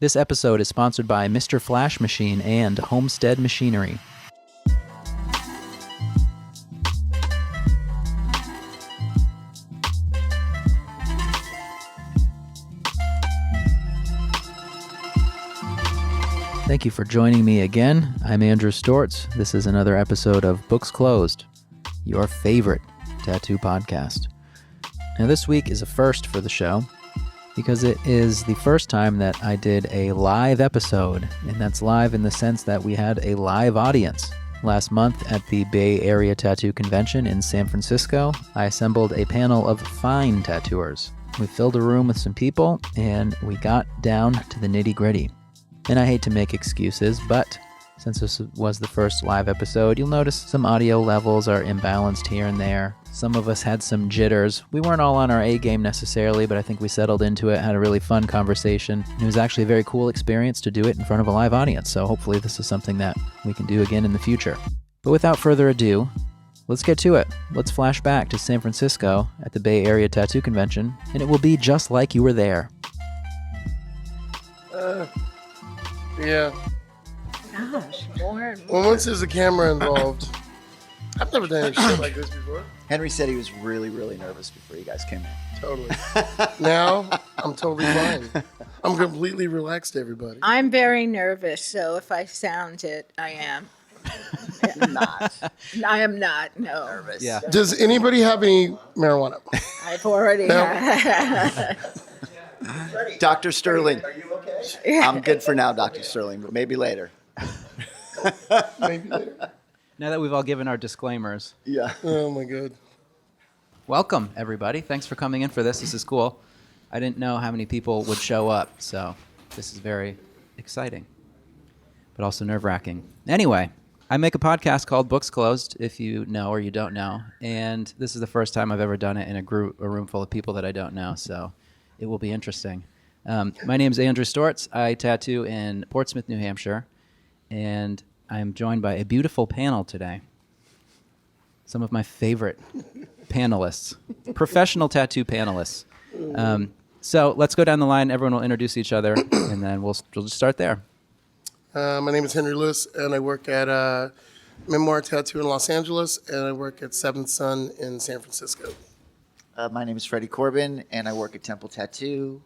This episode is sponsored by Mr. Flash Machine and Homestead Machinery. Thank you for joining me again. I'm Andrew Stortz. This is another episode of Books Closed, your favorite tattoo podcast. Now, this week is a first for the show because it is the first time that I did a live episode, and that's live in the sense that we had a live audience. Last month at the Bay Area Tattoo Convention in San Francisco, I assembled a panel of fine tattooers. We filled a room with some people, and we got down to the nitty-gritty. And I hate to make excuses, but since this was the first live episode, you'll notice some audio levels are imbalanced here and there. Some of us had some jitters. We weren't all on our A game necessarily, but I think we settled into it, had a really fun conversation. It was actually a very cool experience to do it in front of a live audience, so hopefully this is something that we can do again in the future. But without further ado, let's get to it. Let's flash back to San Francisco at the Bay Area Tattoo Convention, and it will be just like you were there. Yeah. Gosh, more and Well, more. once there's a camera involved, I've never done any shit like this before. Henry said he was really, really nervous before you guys came in. Totally. Now, I'm totally fine. I'm completely relaxed, everybody. I'm very nervous, so if I sound it, I am. You're not I am not, no. nervous. Yeah. Does anybody have any marijuana? I've already No. had. Dr. Sterling. Are you okay? I'm good for now, Dr. Sterling, but maybe later. Maybe later. Now that we've all given our disclaimers, Yeah. Oh, my God. welcome, everybody. Thanks for coming in for this. This is cool. I didn't know how many people would show up, so this is very exciting, but also nerve-wracking. Anyway, I make a podcast called Books Closed, if you know or you don't know, and this is the first time I've ever done it in a room full of people that I don't know, so it will be interesting. My name is Andrew Stortz. I tattoo in Portsmouth, New Hampshire, and I'm joined by a beautiful panel today. Some of my favorite panelists, professional tattoo panelists. So let's go down the line. Everyone will introduce each other, and then we'll just start there. My name is Henry Lewis, and I work at Memoir Tattoo in Los Angeles, and I work at Seventh Sun in San Francisco. My name is Freddy Corbin, and I work at Temple Tattoo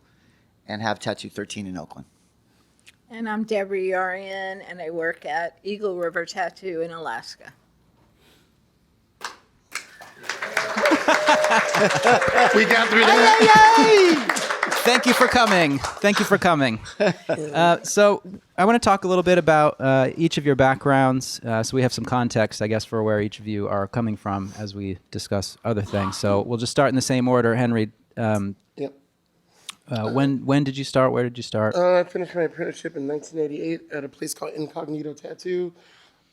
and have Tattoo 13 in Oakland. And I'm Debra Yarian, and I work at Eagle River Tattoo in Alaska. We got through that. Thank you for coming. Thank you for coming. So I want to talk a little bit about each of your backgrounds, so we have some context, I guess, for where each of you are coming from as we discuss other things. So we'll just start in the same order. Henry, Yep. when did you start? Where did you start? I finished my apprenticeship in 1988 at a place called Incognito Tattoo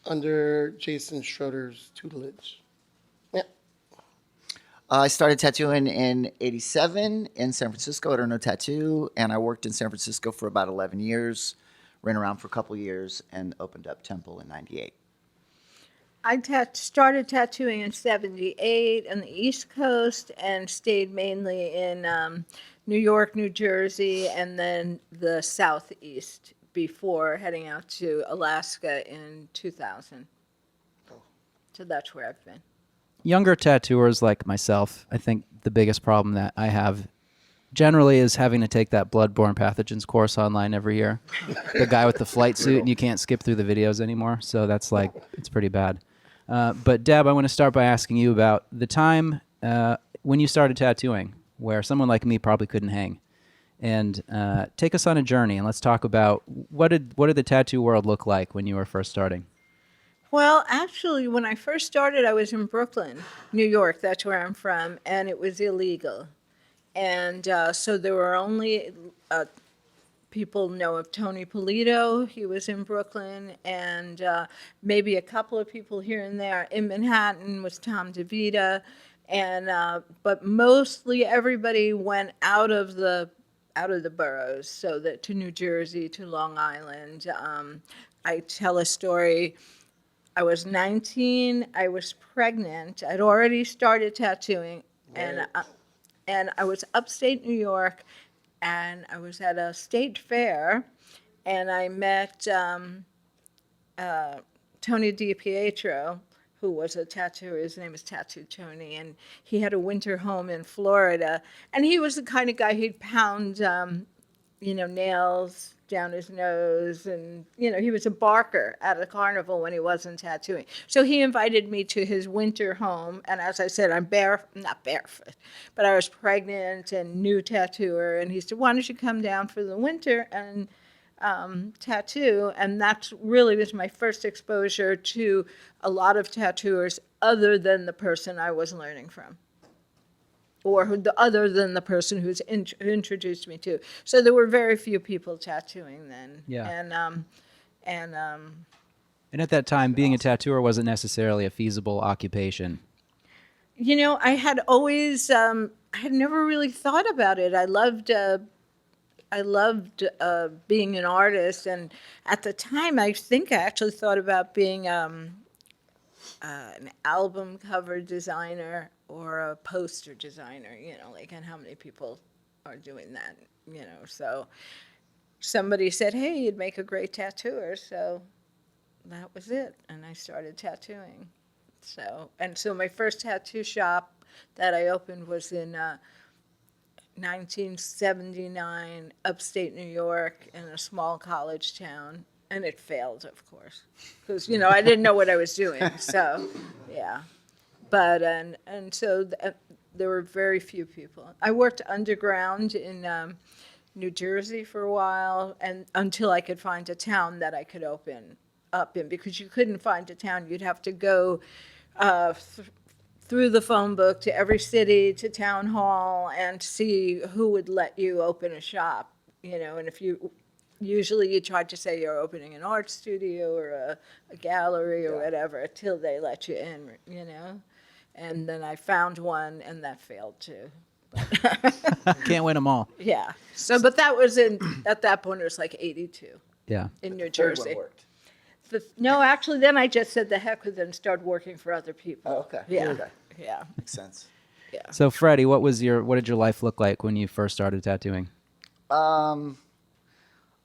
under Jason Schroeder's tutelage. Yeah. I started tattooing in 87 in San Francisco at Erno Tattoo, and I worked in San Francisco for about 11 years, ran around for a couple years, and opened up Temple in 98. I started tattooing in 78 on the East Coast and stayed mainly in New York, New Jersey, and then the Southeast before heading out to Alaska in 2000. So that's where I've been. Younger tattooers like myself, I think the biggest problem that I have generally is having to take that bloodborne pathogens course online every year. The guy with the flight suit, and you can't skip through the videos anymore. So that's like, it's pretty bad. But Deb, I want to start by asking you about the time when you started tattooing, where someone like me probably couldn't hang. And take us on a journey, and let's talk about what did the tattoo world look like when you were first starting? Well, actually, when I first started, I was in Brooklyn, New York. That's where I'm from, and it was illegal. And so there were only people know of Tony Polito. He was in Brooklyn, and maybe a couple of people here and there. In Manhattan was Tom DeVita, and but mostly everybody went out of the boroughs, so that to New Jersey, to Long Island. I tell a story. I was 19. I was pregnant. I'd already started tattooing, and I was upstate New York, and I was at a state fair, and I met Tony DiPietro, who was a tattooer. His name is Tattoo Tony, and he had a winter home in Florida. And he was the kind of guy who'd pound, nails down his nose, and he was a barker at a carnival when he wasn't tattooing. So he invited me to his winter home, and as I said, I'm not barefoot, but I was pregnant and new tattooer, and he said, "Why don't you come down for the winter and tattoo?" And that really was my first exposure to a lot of tattooers other than the person I was learning from, or other than the person who introduced me to. So there were very few people tattooing then. Yeah. And at that time, being a tattooer wasn't necessarily a feasible occupation. I had always, I had never really thought about it. I loved being an artist, and at the time, I think I actually thought about being an album cover designer or a poster designer, and how many people are doing that, So somebody said, "Hey, you'd make a great tattooer," so that was it, and I started tattooing. So my first tattoo shop that I opened was in 1979, upstate New York, in a small college town, and it failed, of course, because I didn't know what I was doing. So, yeah, but so there were very few people. I worked underground in New Jersey for a while, and until I could find a town that I could open up in, because you couldn't find a town. You'd have to go through the phone book to every city, to town hall, and see who would let you open a shop, and if usually you tried to say you're opening an art studio or a gallery or whatever, till they let you in, and then I found one, and that failed too. Can't win them all. Yeah, so, but that was at that point, it was like 82 Yeah. in New Third Jersey. one worked. No, actually, then I just said the heck with it and started working for other people. Oh, okay. Yeah. Okay. Yeah. Makes sense. Yeah. So, Freddie, what did your life look like when you first started tattooing? I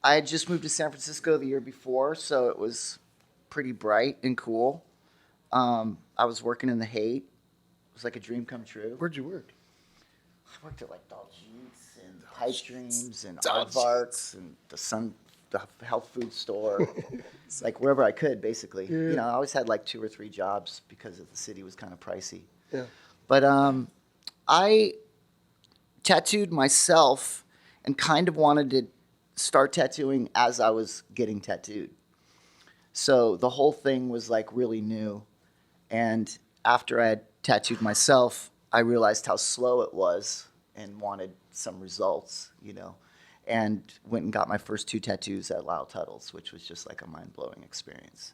had just moved to San Francisco the year before, so it was pretty bright and cool. I was working in the Haight. It was like a dream come true. Where'd you work? I worked at like Dolce's and Pipe Dreams and Aardvarks and the health food store. It's like wherever I could, basically. Yeah. I always had like 2 or 3 jobs because the city was kind of pricey. Yeah. But I tattooed myself and kind of wanted to start tattooing as I was getting tattooed. So the whole thing was like really new. And after I had tattooed myself, I realized how slow it was and wanted some results, and went and got my first 2 tattoos at Lyle Tuttle's, which was just like a mind-blowing experience.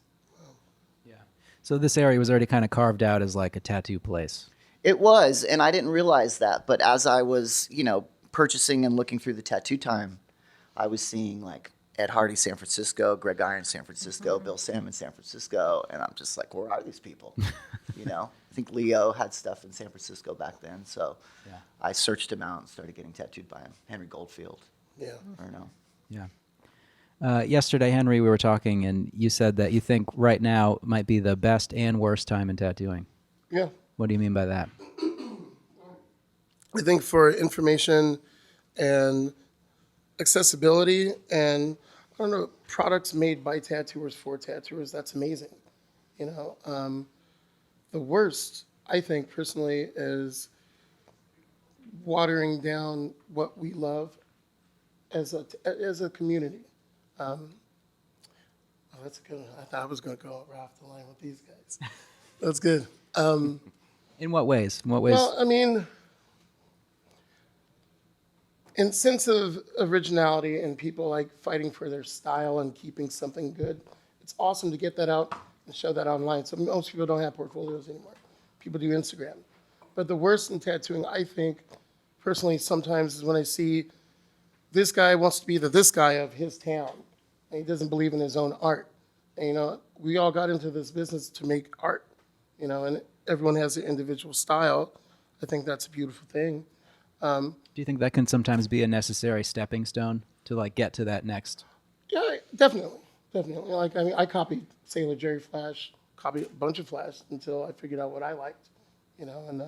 Yeah. So this area was already kind of carved out as like a tattoo place. It was, and I didn't realize that. But as I was, purchasing and looking through the Tattoo Time, I was seeing like Ed Hardy San Francisco, Greg Iron San Francisco, Bill Salmon San Francisco, and I'm just like, where are these people? I think Leo had stuff in San Francisco back then, so Yeah. I searched him out and started getting tattooed by him. Henry Goldfield, Yeah. or no? Yeah. Yesterday, Henry, we were talking, and you said that you think right now might be the best and worst time in tattooing. Yeah. What do you mean by that? I think for information and accessibility and, products made by tattooers for tattooers, that's amazing. The worst, I think, personally, is watering down what we love as a community. That's good. I thought I was going to go right off the line with these guys. That's good. In what ways? In what ways? Well, in sense of originality and people like fighting for their style and keeping something good, it's awesome to get that out and show that online. So most people don't have portfolios anymore. People do Instagram. But the worst in tattooing, I think, personally, sometimes is when I see this guy wants to be this guy of his town, and he doesn't believe in his own art. And, we all got into this business to make art, and everyone has their individual style. I think that's a beautiful thing. Do you think that can sometimes be a necessary stepping stone to like get to that next? Yeah, definitely. Definitely. Like, I mean, I copied Sailor Jerry Flash, copied a bunch of Flash until I figured out what I liked, you know, and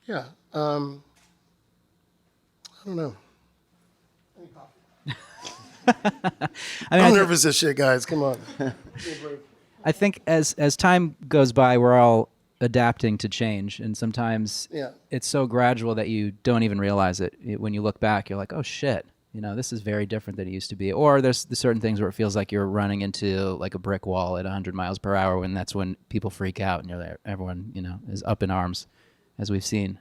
yeah. I don't know. Any coffee? I'm nervous as shit, guys. Come on. I think as time goes by, we're all adapting to change, and sometimes Yeah. it's so gradual that you don't even realize it. When you look back, you're like, oh shit, this is very different than it used to be. Or there's certain things where it feels like you're running into like a brick wall at 100 miles per hour, when that's when people freak out and you're there, everyone is up in arms, as we've seen.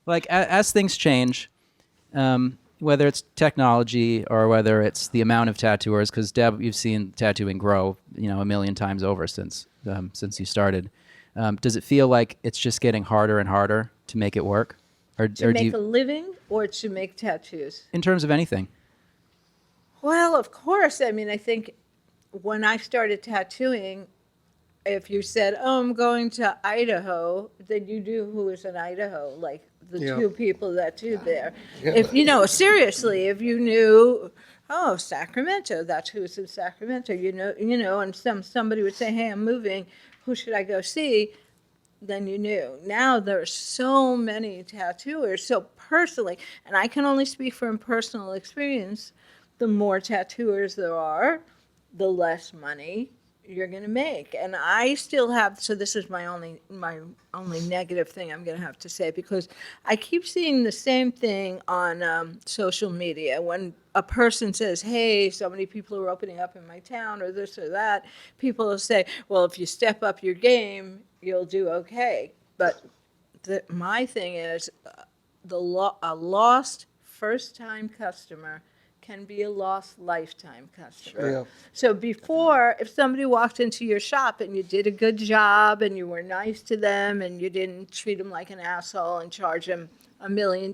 Like as things change, whether it's technology or whether it's the amount of tattooers, because Deb, you've seen tattooing grow, a million times over since you started. Does it feel like it's just getting harder and harder to make it work? Or To make a living or to make tattoos? In terms of anything? Well, of course. I mean, I think when I started tattooing, if you said, "Oh, I'm going to Idaho," then you knew who was in Idaho, like the two people that do there. Yeah. If seriously, if you knew, oh, Sacramento, that's who's in Sacramento. And somebody would say, "Hey, I'm moving. Who should I go see?" Then you knew. Now there are so many tattooers. So personally, and I can only speak from personal experience, the more tattooers there are, the less money you're going to make. And I still have, so this is my only negative thing I'm going to have to say, because I keep seeing the same thing on social media. When a person says, hey, so many people are opening up in my town, or this or that, people will say, well, if you step up your game, you'll do okay. But my thing is, a lost first-time customer can be a lost lifetime customer. Sure. Yeah. So before, if somebody walked into your shop and you did a good job and you were nice to them and you didn't treat them like an asshole and charge them $1 million,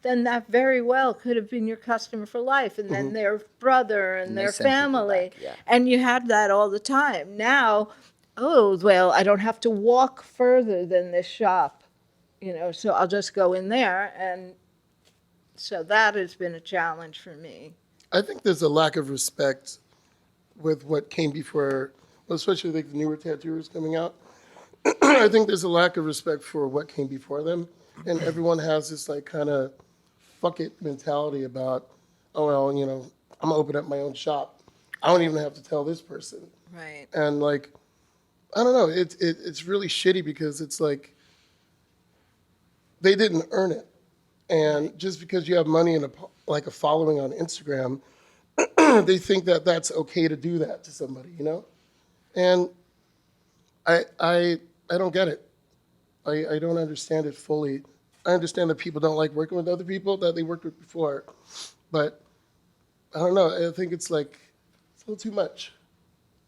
then that very well could have been your customer for life, and then their brother and their family. Back, yeah. And you had that all the time. Now, oh, well, I don't have to walk further than this shop, so I'll just go in there. And so that has been a challenge for me. I think there's a lack of respect with what came before, especially like the newer tattooers coming out. I think there's a lack of respect for what came before them, and everyone has this like kind of fuck it mentality about, oh well, I'm gonna open up my own shop. I don't even have to tell this person. Right. And like, I don't know, it's really shitty, because it's like they didn't earn it. And just because you have money and a following on Instagram, they think that that's okay to do that to somebody, And I don't get it. I don't understand it fully. I understand that people don't like working with other people that they worked with before, but I don't know. I think it's a little too much,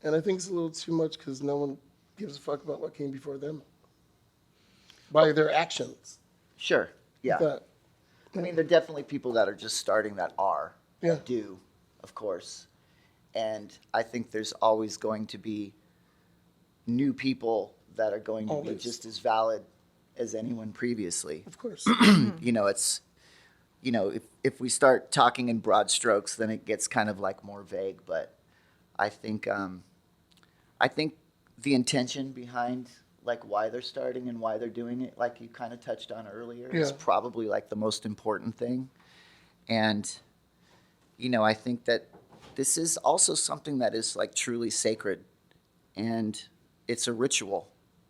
and I think it's a little too much because no one gives a fuck about what came before them by their actions. Sure. Yeah. That, I mean, there are definitely people that are just starting that Yeah. do, of course. And I think there's always going to be new people that are going to be Always. just as valid as anyone previously. of course. It's, if we start talking in broad strokes, then it gets kind of like more vague. But I think the intention behind like why they're starting and why they're doing it, like you kind of touched on earlier, is Yeah. probably like the most important thing. And, I think that this is also something that is like truly sacred, and it's a ritual.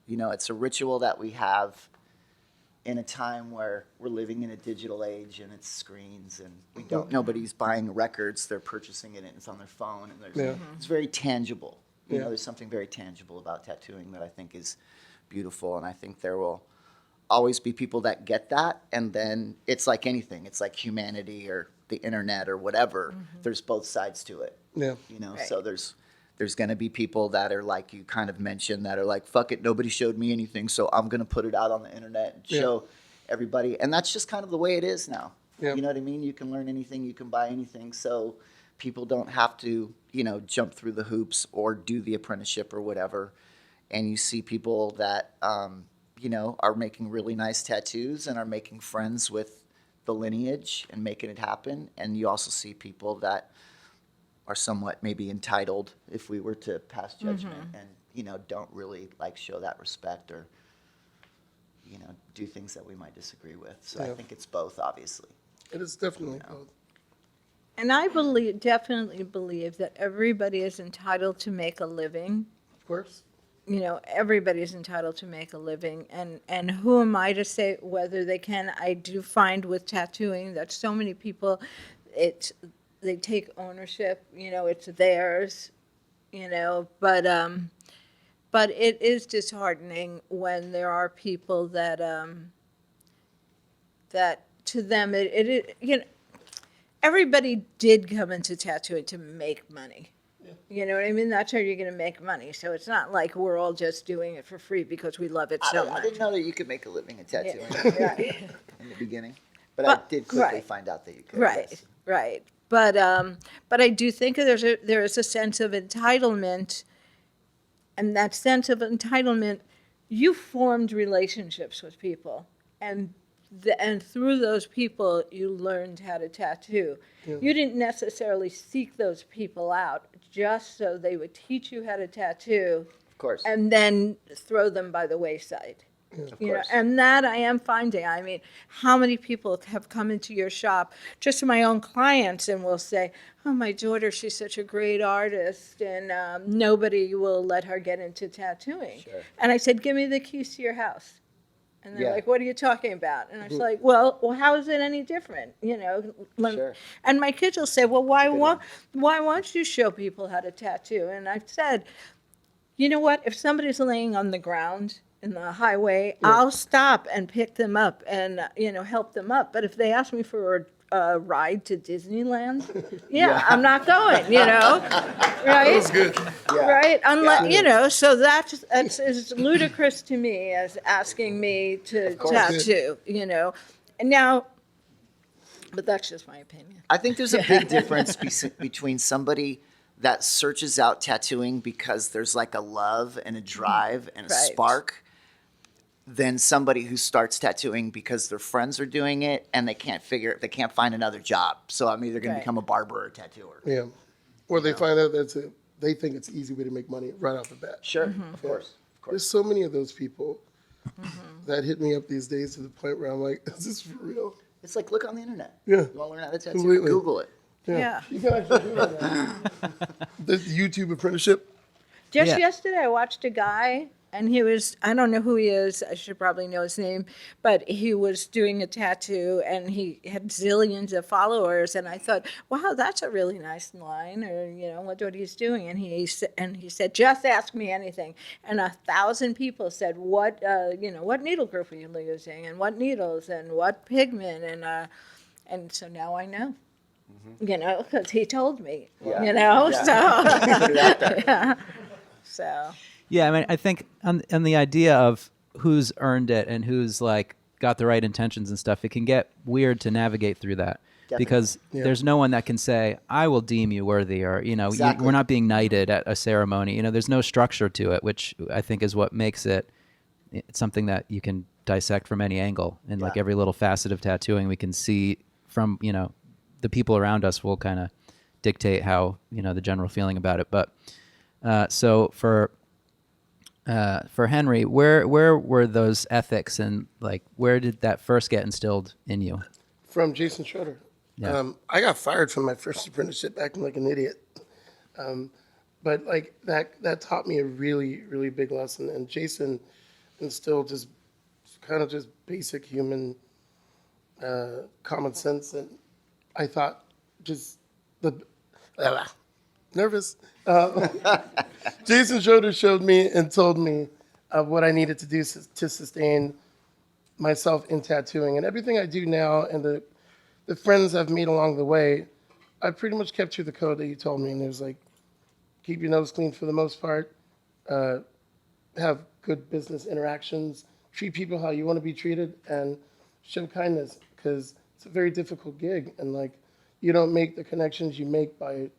It's a ritual that we have in a time where we're living in a digital age and it's screens and nobody's buying records, they're purchasing it and it's on their phone, and it's very tangible. Yeah. There's something very tangible about tattooing that I think is beautiful, and I think there will always be people that get that, and then it's like anything. It's like humanity or the internet or whatever. There's both sides to it. Yeah. Right. So there's going to be people that are like you kind of mentioned, that are like, fuck it, nobody showed me anything, so I'm going to put it out on the internet and show everybody. And that's just kind of the way it is now. Yeah. You know what I mean? You can learn anything, you can buy anything, so people don't have to, jump through the hoops or do the apprenticeship or whatever. And you see people that, are making really nice tattoos and are making friends with the lineage and making it happen. And you also see people that are somewhat maybe entitled, if we were to pass judgment, and, you know, don't really like show that respect or, you know, do things that we might disagree with. So I think it's both, obviously. It is definitely both. And I definitely believe that everybody is entitled to make a living. Of course. You know, everybody's entitled to make a living, and who am I to say whether they can? I do find with tattooing that so many people, they take ownership, you know, it's theirs, you know, but it is disheartening when there are people that that to them it you know, everybody did come into tattooing to make money. You know what I mean? That's how you're going to make money. So it's not like we're all just doing it for free because we love it so much. I didn't know that you could make a living in tattooing Right. in the beginning, but I did quickly find out that you could. Right, yes. right. But I do think there is a sense of entitlement, and that sense of entitlement, you formed relationships with people, and through those people, you learned how to tattoo. Yeah. You didn't necessarily seek those people out just so they would teach you how to tattoo. Of course. And then throw them by the wayside. Yeah. Of You course. know, and that I am finding. I mean, how many people have come into your shop, just my own clients, and will say, oh, my daughter, she's such a great artist, and nobody will let her get into tattooing. Sure. And I said, give me the keys to your house. And they're Yeah. like, what are you talking about? And I was like, well, how is it any different? You know, Sure. And my kids will say, well, why won't you show people how to tattoo? And I've said, you know what? If somebody's laying on the ground in the highway, I'll stop and pick them up and, you know, help them up. But if they ask me for a ride to Disneyland, I'm not going, you know, right? That was good. Right? Unless, you know, so that's as ludicrous to me as asking me to tattoo, you know. And now, but that's just my opinion. I think there's a big difference between somebody that searches out tattooing because there's like a love and a drive and a spark, than somebody who starts tattooing because their friends are doing it and they can't find another job. So I'm either going to become a barber or a tattooer. Yeah. Or they find out that they think it's an easy way to make money right off the bat. Sure, of course. There's so many of those people that hit me up these days to the point where I'm like, is this for real? It's like, look on the internet. Yeah. You want to learn how to tattoo? Completely. Google it. Yeah. You can actually do that now. The YouTube apprenticeship. Just Yeah. yesterday, I watched a guy, and he was, I don't know who he is, I should probably know his name, but he was doing a tattoo, and he had zillions of followers, and I thought, wow, that's a really nice line, or, you know, what he's doing, and he said, just ask me anything, and 1,000 people said, what needle group are you using, and what needles, and what pigment, and so now I know. You know, because he told me, you know, so. Yeah, I mean, I think on the idea of who's earned it and who's like got the right intentions and stuff, it can get weird to navigate through that. Definitely. Because there's no one that can say, I will deem you worthy, or, you know, Exactly. we're not being knighted at a ceremony. You know, there's no structure to it, which I think is what makes it's something that you can dissect from any angle. And like every little facet of tattooing we can see from, you know, the people around us will kind of dictate how, you know, the general feeling about it. But so for Henry, where were those ethics, and like where did that first get instilled in you? From Jason Schroeder. Yeah. I got fired from my first apprenticeship acting like an idiot. But like that taught me a really, really big lesson. And Jason instilled just kind of just basic human common sense. And I thought just nervous. Jason Schroeder showed me and told me what I needed to do to sustain myself in tattooing. And everything I do now and the friends I've made along the way, I pretty much kept to the code that you told me. And it was like, keep your nose clean for the most part, have good business interactions, treat people how you want to be treated, and show kindness, because it's a very difficult gig. And like, you don't make the connections you make by,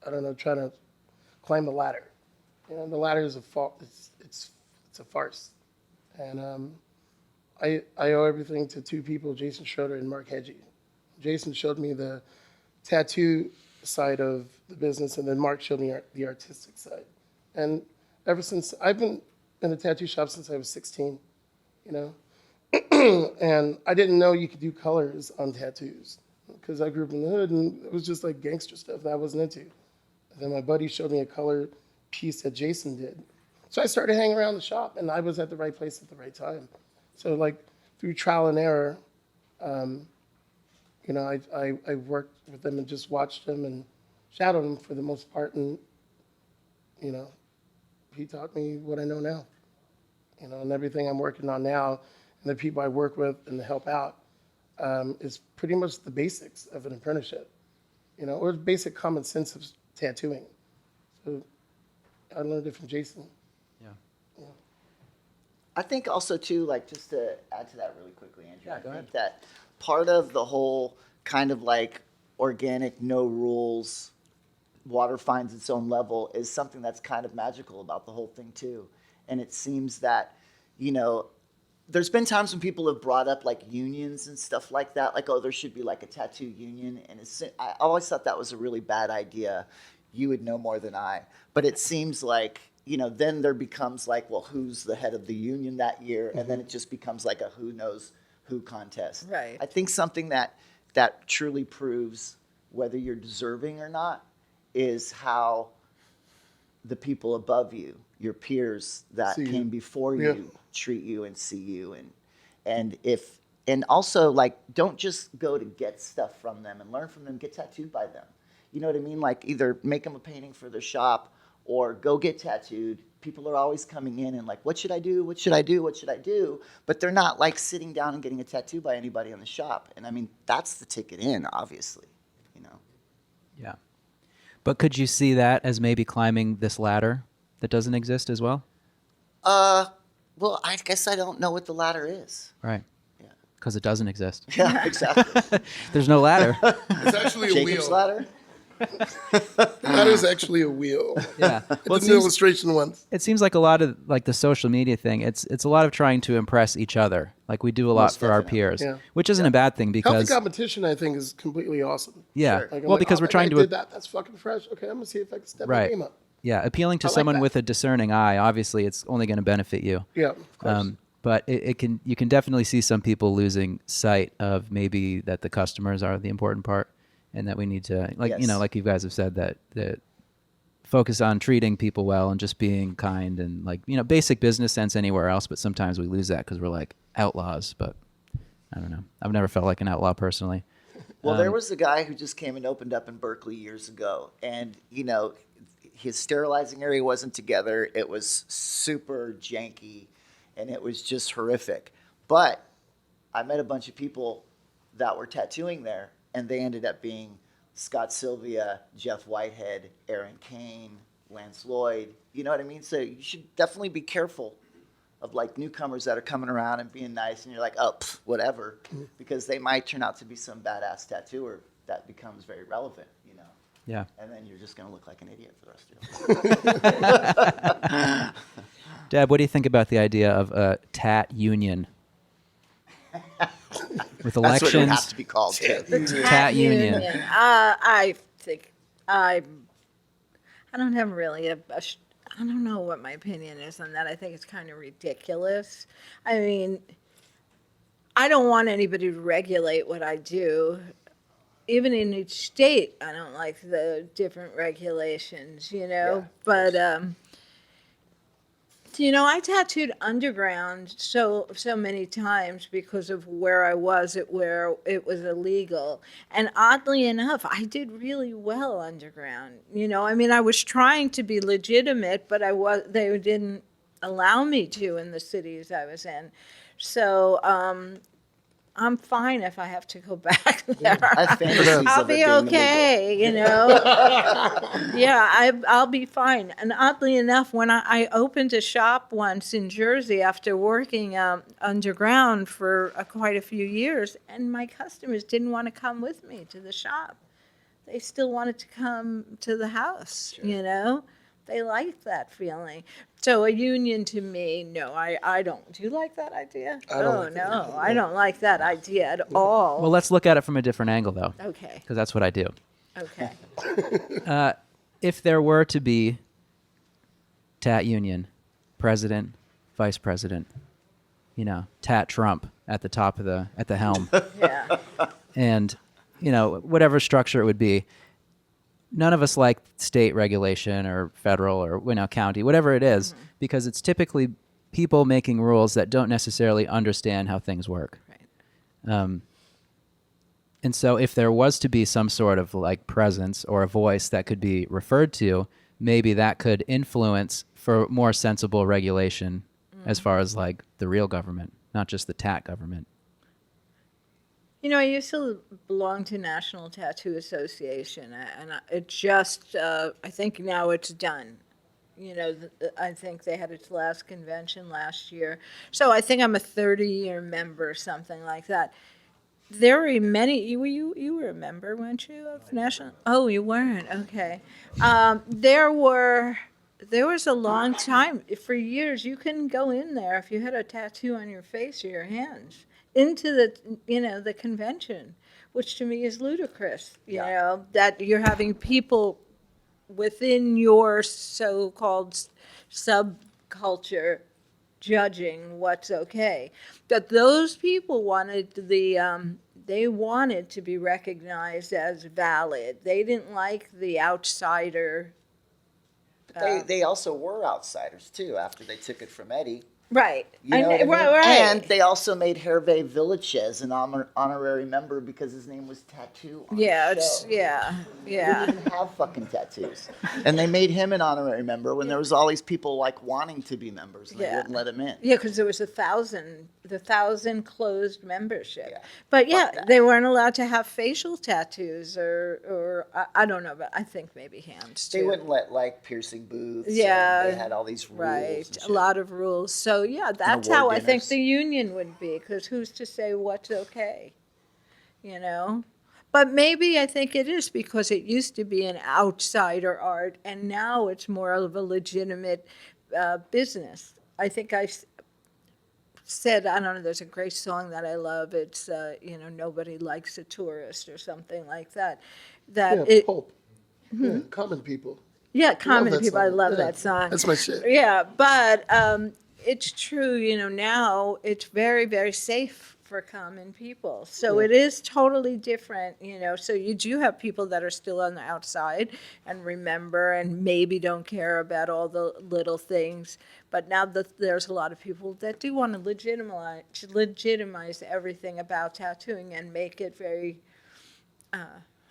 I don't know, trying to climb the ladder. You know, the ladder is a fault. It's a farce. And I owe everything to two people, Jason Schroeder and Mark Hedgie. Jason showed me the tattoo side of the business, and then Mark showed me the artistic side. And ever since, I've been in a tattoo shop since I was 16, you know? And I didn't know you could do colors on tattoos because I grew up in the hood and it was just like gangster stuff that I wasn't into. And then my buddy showed me a color piece that Jason did. So I started hanging around the shop and I was at the right place at the right time. So like through trial and error, you know, I worked with them and just watched them and shadowed them for the most part. And, you know, he taught me what I know now, you know, and everything I'm working on now and the people I work with and to help out is pretty much the basics of an apprenticeship, you know, or basic common sense of tattooing. So I learned it from Jason. Yeah. I think also too, like just to add to that really quickly, Andrew. Yeah, go I ahead. think that part of the whole kind of like organic, no rules, water finds its own level is something that's kind of magical about the whole thing too. And it seems that, you know, there's been times when people have brought up like unions and stuff like that, like, oh, there should be like a tattoo union. And I always thought that was a really bad idea. You would know more than I. But it seems like, you know, then there becomes like, well, who's the head of the union that year? And then it just becomes like a who knows who contest. Right. I think something that truly proves whether you're deserving or not is how the people above you, your peers that See you. came before Yeah. you, treat you and see you. And also like, don't just go to get stuff from them and learn from them, get tattooed by them. You know what I mean? Like either make them a painting for their shop or go get tattooed. People are always coming in and like, what should I do? What should I do? What should I do? But they're not like sitting down and getting a tattoo by anybody in the shop. And I mean, that's the ticket in, obviously, you know? Yeah. But could you see that as maybe climbing this ladder that doesn't exist as well? Well, I guess I don't know what the ladder is. Right. Yeah. Because it doesn't exist. Yeah, exactly. There's no ladder. It's actually a Jacob's wheel. ladder? That is actually a wheel. Yeah. It's an illustration once. It seems like a lot of like the social media thing. It's a lot of trying to impress each other. Like we do a lot Most for our definitely. peers, Yeah. which isn't a bad thing Healthy because competition, I think, is completely awesome. yeah. Sure. Like, I'm Well, like, because oh, we're that trying guy to did that. That's fucking fresh. Okay, I'm gonna see if I can step my right. game up. Yeah, appealing to I like someone that. with a discerning eye. Obviously, it's only going to benefit you. Yeah, of course. But you can definitely see some people losing sight of maybe that the customers are the important part, and that we need to like Yes. like you guys have said that focus on treating people well and just being kind and like basic business sense anywhere else. But sometimes we lose that because we're like outlaws. But I don't know. I've never felt like an outlaw personally. Well, there was a guy who just came and opened up in Berkeley years ago, and his sterilizing area wasn't together. It was super janky, and it was just horrific. But I met a bunch of people that were tattooing there, and they ended up being Scott Sylvia, Jeff Whitehead, Aaron Kane, Lance Lloyd. You know what I mean? So you should definitely be careful of like newcomers that are coming around and being nice, and you're like, oh, whatever, because they might turn out to be some badass tattooer that becomes very relevant, Yeah. and then you're just going to look like an idiot for the rest of your life. Deb, what do you think about the idea of a tat union? With That's what it would have elections, to be called, too. tat union. I think I don't have really I don't know what my opinion is on that. I think it's kind of ridiculous. I mean, I don't want anybody to regulate what I do. Even in each state, I don't like the different regulations, of But I tattooed underground so many times because of where I was where it was illegal. And oddly enough, I did really well underground. I mean, I was trying to be legitimate, but they didn't allow me to in the cities I was in. So I'm fine if I have to go back there. I have fantasies I'll of it be being okay, Yeah, I'll be fine. And oddly enough, when I opened a shop once in Jersey after working underground for quite a few years, and my customers didn't want to come with me to the shop. They still wanted to come to the house, They like that feeling. So a union to me, no, I don't. Do you like that idea? I don't like that No, idea. I don't like that idea at all. Well, let's look at it from a different angle, though, Okay, because that's what I do. okay. If there were to be Tat Union, president, vice president, Tat Trump at the top of at the helm, Yeah, and whatever structure it would be, none of us like state regulation or federal or county, whatever it is, because it's typically people making rules that don't necessarily understand how things work. right. And so if there was to be some sort of like presence or a voice that could be referred to, maybe that could influence for more sensible regulation as far as like the real government, not just the TAT government. I used to belong to National Tattoo Association, and it just, I think now it's done. I think they had its last convention last year. So I think I'm a 30-year member, something like that. There were many, you were a member, weren't you, of National? Oh, you weren't, okay. There was a long time, for years, you couldn't go in there if you had a tattoo on your face or your hands into the convention, which to me is ludicrous, that you're having people within your so-called subculture judging what's okay. That those people wanted they wanted to be recognized as valid. They didn't like the outsider. They also were outsiders too after they took it from Eddie. Right. You know what I mean? Right. And they also made Hervé Villachez an honorary member because his name was Tattoo on Yeah, the show. yeah. He didn't even have fucking tattoos. And they made him an honorary member when there was all these people like wanting to be members and they wouldn't let him in. Yeah, because there was the 1,000 closed membership. Yeah. But Fuck that. they weren't allowed to have facial tattoos or I don't know, but I think maybe hands too. They wouldn't let like piercing booths. Yeah. And they had all these rules. Right, and shit. a lot of rules. So yeah, that's award how I think dinners. the union would be, because who's to say what's okay, But maybe I think it is because it used to be an outsider art, and now it's more of a legitimate business. I think said, I don't know, there's a great song that I love. It's, nobody likes a tourist or something like that. Pulp. Yeah, common people. Yeah, common that people. I song. love Yeah, that song. that's my shit. Yeah, but it's true, now it's very, very safe for common people. So it is totally different, So you do have people that are still on the outside and remember and maybe don't care about all the little things. But now there's a lot of people that do want to legitimize everything about tattooing and make it very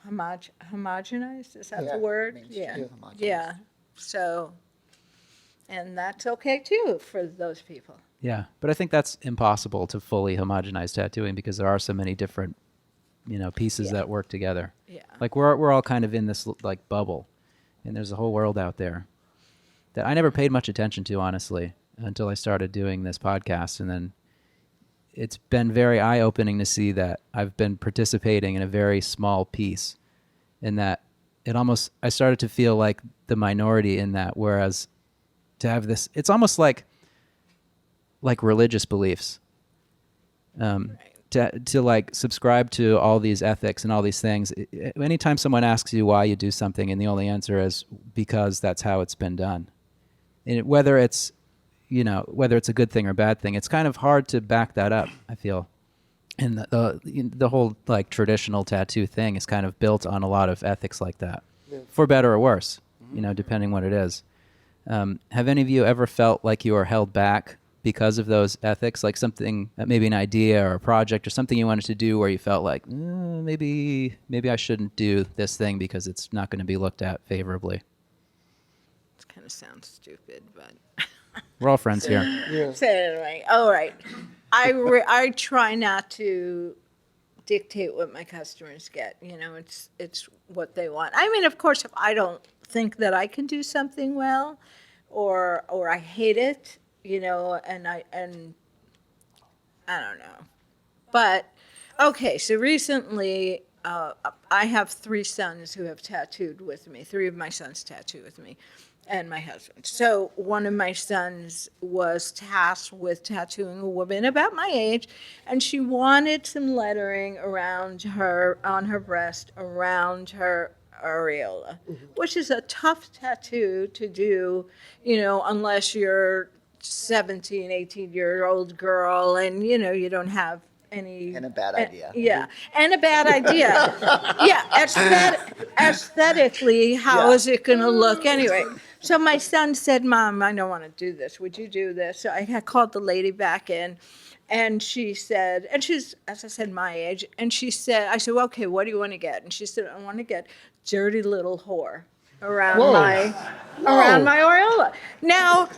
homogenized. Is that the word? mainstream, homogenized. Yeah. So, and that's okay too for those people. Yeah, but I think that's impossible to fully homogenize tattooing because there are so many different, pieces that work together. Yeah. Like we're all kind of in this like bubble, and there's a whole world out there that I never paid much attention to, honestly, until I started doing this podcast, and then it's been very eye-opening to see that I've been participating in a very small piece, in that I started to feel like the minority in that, whereas to have this, it's almost like religious beliefs. To like subscribe to all these ethics and all these things. Anytime someone asks you why you do something, and the only answer is because that's how it's been done, and whether it's a good thing or bad thing, it's kind of hard to back that up, I feel. And the whole like traditional tattoo thing is kind of built on a lot of ethics like that, for better or worse, depending what it is. Have any of you ever felt like you were held back because of those ethics, like something, maybe an idea or a project or something you wanted to do where you felt like, maybe I shouldn't do this thing because it's not going to be looked at favorably? It kind of sounds stupid, but We're all friends here. Yeah. say it anyway. All right. I try not to dictate what my customers get. It's what they want. I mean, of course, if I don't think that I can do something well, or I hate it, and I don't know. But okay, so recently I have 3 sons who have tattooed with me. 3 of my sons tattoo with me, and my husband. So one of my sons was tasked with tattooing a woman about my age, and she wanted some lettering around her, on her breast, around her areola, which is a tough tattoo to do, unless you're 17, 18-year-old girl and, you don't have any. And a bad idea. Yeah, and a bad idea. Yeah, aesthetically, how is it going to look anyway? So my son said, Mom, I don't want to do this. Would you do this? So I had called the lady back in, and she said, and she's, as I said, my age, and she said, I said, well, okay, what do you want to get? And she said, I want to get dirty little whore around my areola. Now,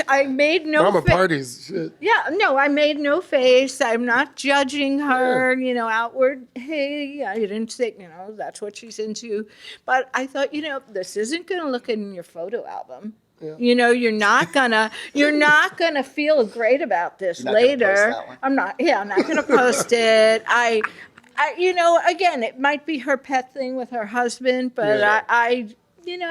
I made no. Mama parties. Shit. Yeah, no, I made no face. I'm not judging her, outward. Hey, yeah, you didn't say, that's what she's into. But I thought, this isn't going to look in your photo album. Yeah. You're not gonna feel great about this later. I'm not gonna post it. I again, it might be her pet thing with her husband, but I think,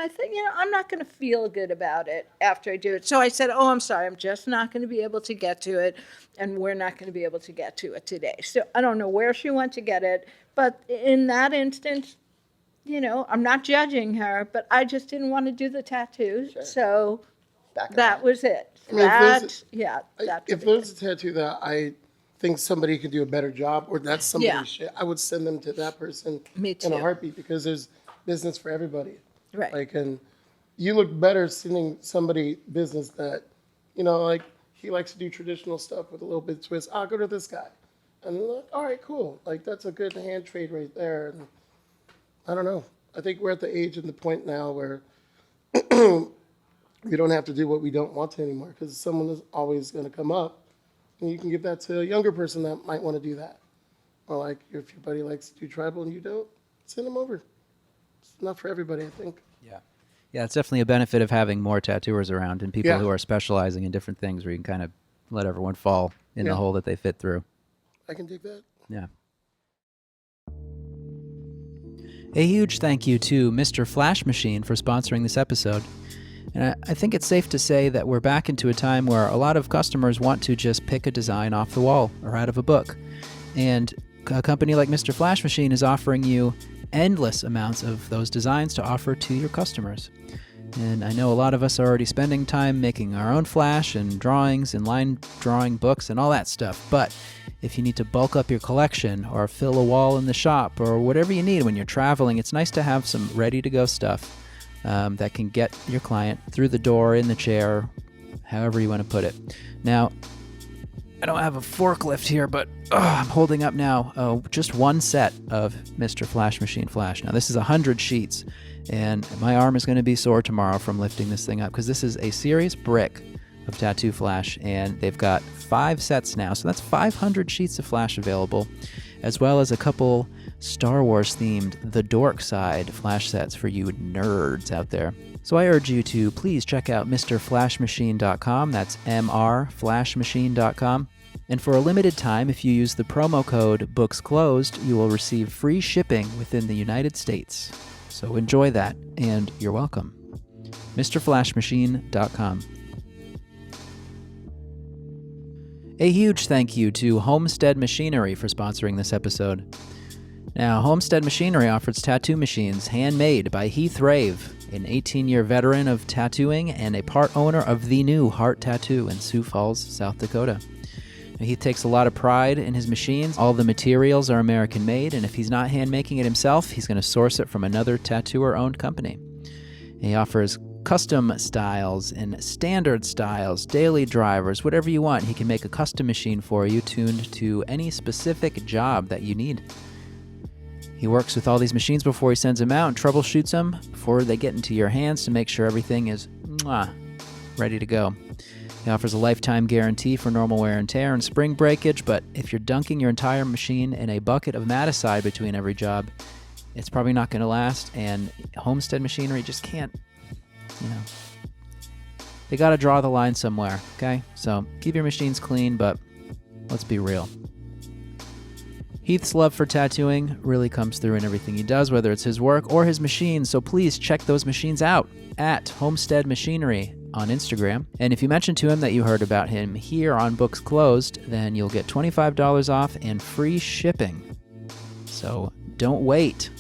I'm not going to feel good about it after I do it. So I said, oh, I'm sorry, I'm just not going to be able to get to it, and we're not going to be able to get to it today. So I don't know where she went to get it, but in that instance, I'm not judging her, but I just didn't want to do the tattoo, so that was it. I mean, if there's a tattoo that I think somebody could do a better job, or that's somebody's shit, I would send them to that person in a heartbeat, because there's business for everybody. Right. And you look better sending somebody business that, he likes to do traditional stuff with a little bit of twist. I'll go to this guy. And they're like, all right, cool. That's a good hand trade right there. And I don't know. I think we're at the age and the point now where we don't have to do what we don't want to anymore, because someone is always going to come up, and you can give that to a younger person that might want to do that. Or if your buddy likes to do tribal and you don't, send them over. It's not for everybody, I think. Yeah, it's definitely a benefit of having more tattooers around and people who are specializing in different things, where you can kind of let everyone fall in the hole that they fit through. I can dig that. Yeah. A huge thank you to Mr. Flash Machine for sponsoring this episode. And I think it's safe to say that we're back into a time where a lot of customers want to just pick a design off the wall or out of a book. And a company like Mr. Flash Machine is offering you endless amounts of those designs to offer to your customers. And I know a lot of us are already spending time making our own flash and drawings and line drawing books and all that stuff. But if you need to bulk up your collection or fill a wall in the shop or whatever you need when you're traveling, it's nice to have some ready-to-go stuff that can get your client through the door, in the chair, however you want to put it. Now, I don't have a forklift here, but I'm holding up now just one set of Mr. Flash Machine Flash. Now, this is 100 sheets, and my arm is going to be sore tomorrow from lifting this thing up, because this is a serious brick of tattoo flash, and they've got 5 sets now, so that's 500 sheets of flash available, as well as a couple Star Wars-themed The Dork Side flash sets for you nerds out there. So I urge you to please check out MrFlashMachine.com. That's MRFlashMachine.com. And for a limited time, if you use the promo code BooksClosed, you will receive free shipping within the United States. So enjoy that, and you're welcome. MrFlashMachine.com. A huge thank you to Homestead Machinery for sponsoring this episode. Now, Homestead Machinery offers tattoo machines handmade by Heath Rave, an 18-year veteran of tattooing and a part owner of the new Heart Tattoo in Sioux Falls, South Dakota. Now, Heath takes a lot of pride in his machines. All the materials are American-made, and if he's not hand-making it himself, he's going to source it from another tattooer-owned company. He offers custom styles and standard styles, daily drivers, whatever you want. He can make a custom machine for you tuned to any specific job that you need. He works with all these machines before he sends them out and troubleshoots them before they get into your hands to make sure everything is ready to go. He offers a lifetime guarantee for normal wear and tear and spring breakage, but if you're dunking your entire machine in a bucket of Maticide between every job, it's probably not going to last, and Homestead Machinery just can't, They got to draw the line somewhere, okay? So keep your machines clean, but let's be real. Heath's love for tattooing really comes through in everything he does, whether it's his work or his machines, so please check those machines out at Homestead Machinery on Instagram. And if you mention to him that you heard about him here on Books Closed, then you'll get $25 off and free shipping. So don't wait.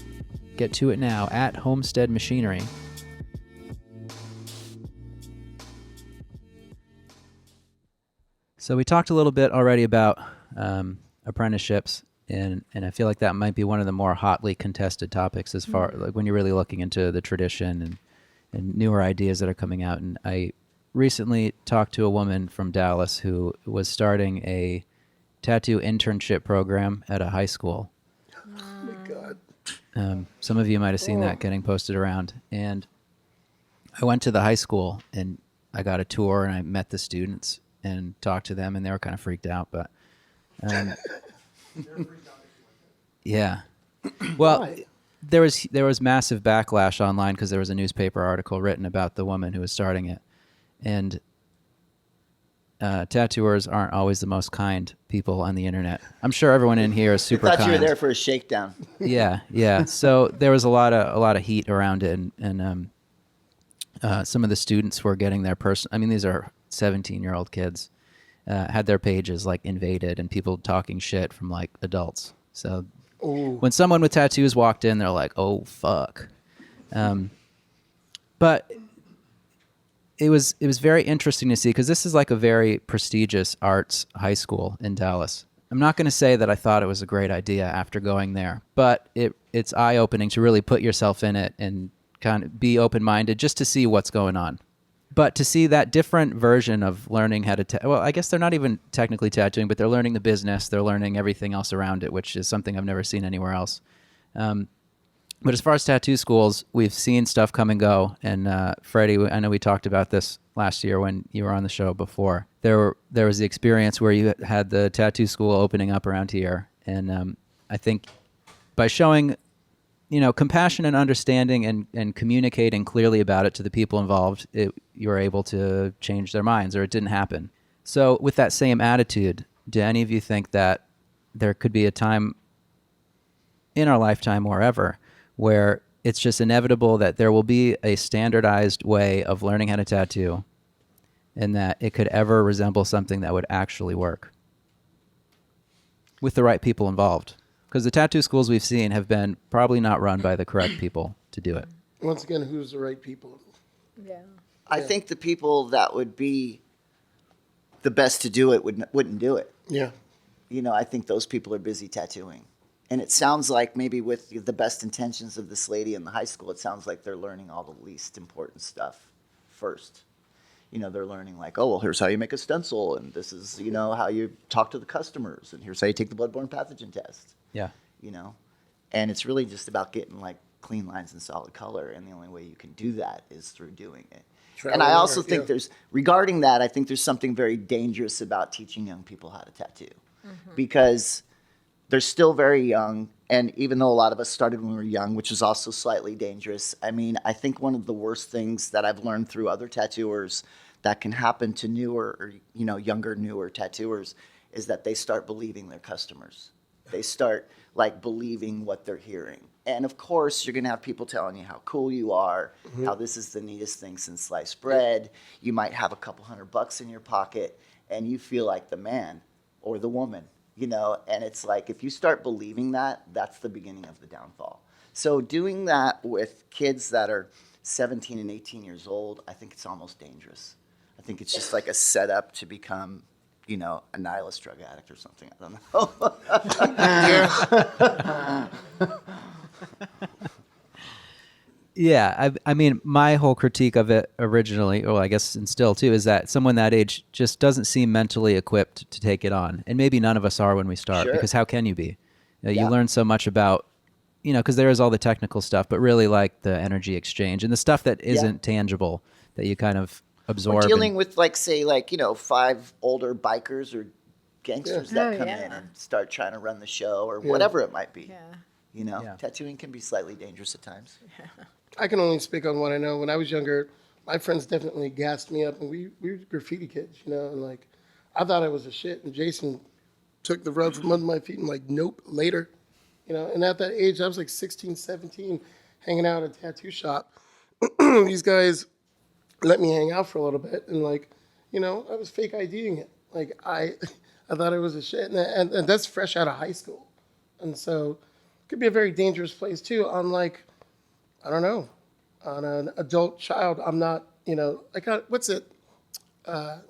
Get to it now at Homestead Machinery. So we talked a little bit already about apprenticeships, and I feel like that might be one of the more hotly contested topics as far like when you're really looking into the tradition and newer ideas that are coming out. And I recently talked to a woman from Dallas who was starting a tattoo internship program at a high school. Oh my God. Some of you might have seen that getting posted around. And I went to the high school and I got a tour and I met the students and talked to them, and they were kind of freaked out. But yeah, well, Why? there was massive backlash online because there was a newspaper article written about the woman who was starting it, and tattooers aren't always the most kind people on the internet. I'm sure everyone in here is super I thought kind. you were there for a shakedown. Yeah. So there was a lot of heat around it, and some of the students were getting their I mean, these are 17-year-old kids, had their pages like invaded and people talking shit from like adults. So when someone with tattoos walked in, they're like, "Oh fuck." But it was very interesting to see because this is like a very prestigious arts high school in Dallas. I'm not going to say that I thought it was a great idea after going there, but it's eye-opening to really put yourself in it and kind of be open-minded just to see what's going on. But to see that different version of learning how to well, I guess they're not even technically tattooing, but they're learning the business. They're learning everything else around it, which is something I've never seen anywhere else. But as far as tattoo schools, we've seen stuff come and go. And Freddie, I know we talked about this last year when you were on the show before. There was the experience where you had the tattoo school opening up around here. And I think by showing compassion and understanding and communicating clearly about it to the people involved, you were able to change their minds, or it didn't happen. So with that same attitude, do any of you think that there could be a time in our lifetime or ever where it's just inevitable that there will be a standardized way of learning how to tattoo and that it could ever resemble something that would actually work with the right people involved? Because the tattoo schools we've seen have been probably not run by the correct people to do it. Once again, who's the right people? Yeah. I think the people that would be the best to do it wouldn't do it. Yeah. I think those people are busy tattooing. And it sounds like maybe with the best intentions of this lady in the high school, it sounds like they're learning all the least important stuff first. They're learning like, oh, well, here's how you make a stencil, and this is, how you talk to the customers, and here's how you take the bloodborne pathogen test. Yeah. And it's really just about getting like clean lines and solid color, and the only way you can do that is through doing it. And I also think regarding that, I think there's something very dangerous about teaching young people how to tattoo, because they're still very young. And even though a lot of us started when we were young, which is also slightly dangerous, I mean, I think one of the worst things that I've learned through other tattooers that can happen to newer or, younger, newer tattooers is that they start believing their customers. They start like believing what they're hearing. And of course, you're going to have people telling you how cool you are, how this is the neatest thing since sliced bread. You might have a couple $100 in your pocket and you feel like the man or the woman. And it's like, if you start believing that, that's the beginning of the downfall. So doing that with kids that are 17 and 18 years old, I think it's almost dangerous. I think it's just like a setup to become, a nihilist drug addict or something. I don't know. Yeah, I mean, my whole critique of it originally, or I guess and still too, is that someone that age just doesn't seem mentally equipped to take it on. And maybe none of us are when we start, because how can you be? You learn so much about, because there is all the technical stuff, but really like the energy exchange and the stuff that isn't tangible that you kind of absorb. Or dealing with say 5 older bikers or gangsters that come in and start trying to run the show or whatever it might be. Tattooing can be slightly dangerous at times. I can only speak on what I know. When I was younger, my friends definitely gassed me up, and we were graffiti kids, and like I thought I was a shit. And Jason took the rug from under my feet and like, nope, later. You know, and at that age, I was like 16, 17, hanging out at a tattoo shop. These guys let me hang out for a little bit, and like, you know, I was fake IDing it. Like I thought it was a shit, and that's fresh out of high school, and so it could be a very dangerous place too. On like, I don't know, on an adult child, I'm not, you know, like what's it? What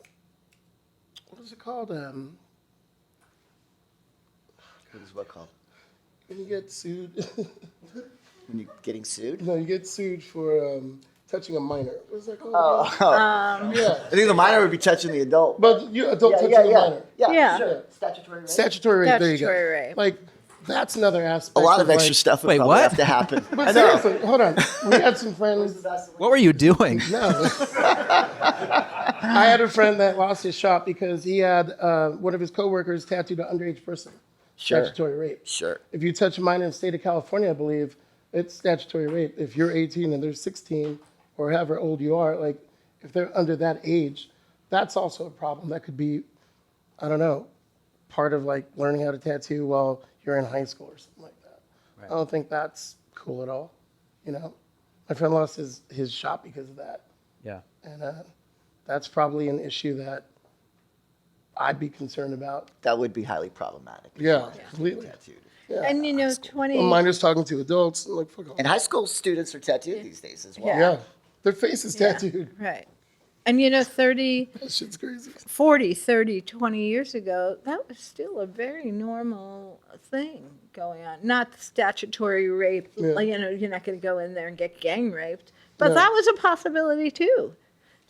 is it called? What is what called? When you get sued. When you're getting sued? No, you get sued for touching a minor. What's that called? Yeah. I think the minor would be touching the adult. But you adult touching a minor. Yeah. Sure. Statutory rape. Statutory rape. There you go. Statutory rape. Like that's another aspect. A lot of like, extra stuff would Wait, probably what? have to happen. But seriously, hold on. We had some friends. What were you doing? No. I had a friend that lost his shop because he had one of his coworkers tattooed an underage person. Sure. Statutory rape. Sure. If you touch a minor in the state of California, I believe, it's statutory rape. If you're 18 and they're 16, or however old you are, like if they're under that age, that's also a problem. That could be, I don't know, part of like learning how to tattoo while you're in high school or something like that. Right. I don't think that's cool at all. You know, my friend lost his shop because of that. Yeah. And that's probably an issue that I'd be concerned about. That would be highly problematic. Yeah, completely. Tattooed. Yeah. And you know, 20. Well, minors talking to adults, like, fuck off. And high school students are tattooed these days as well. Yeah, their face is tattooed. Right. And you know, 30, That shit's crazy. 40, 30, 20 years ago, that was still a very normal thing going on. Not statutory rape, Yeah. like, you know, you're not going to go in there and get gang raped. But No. that was a possibility too.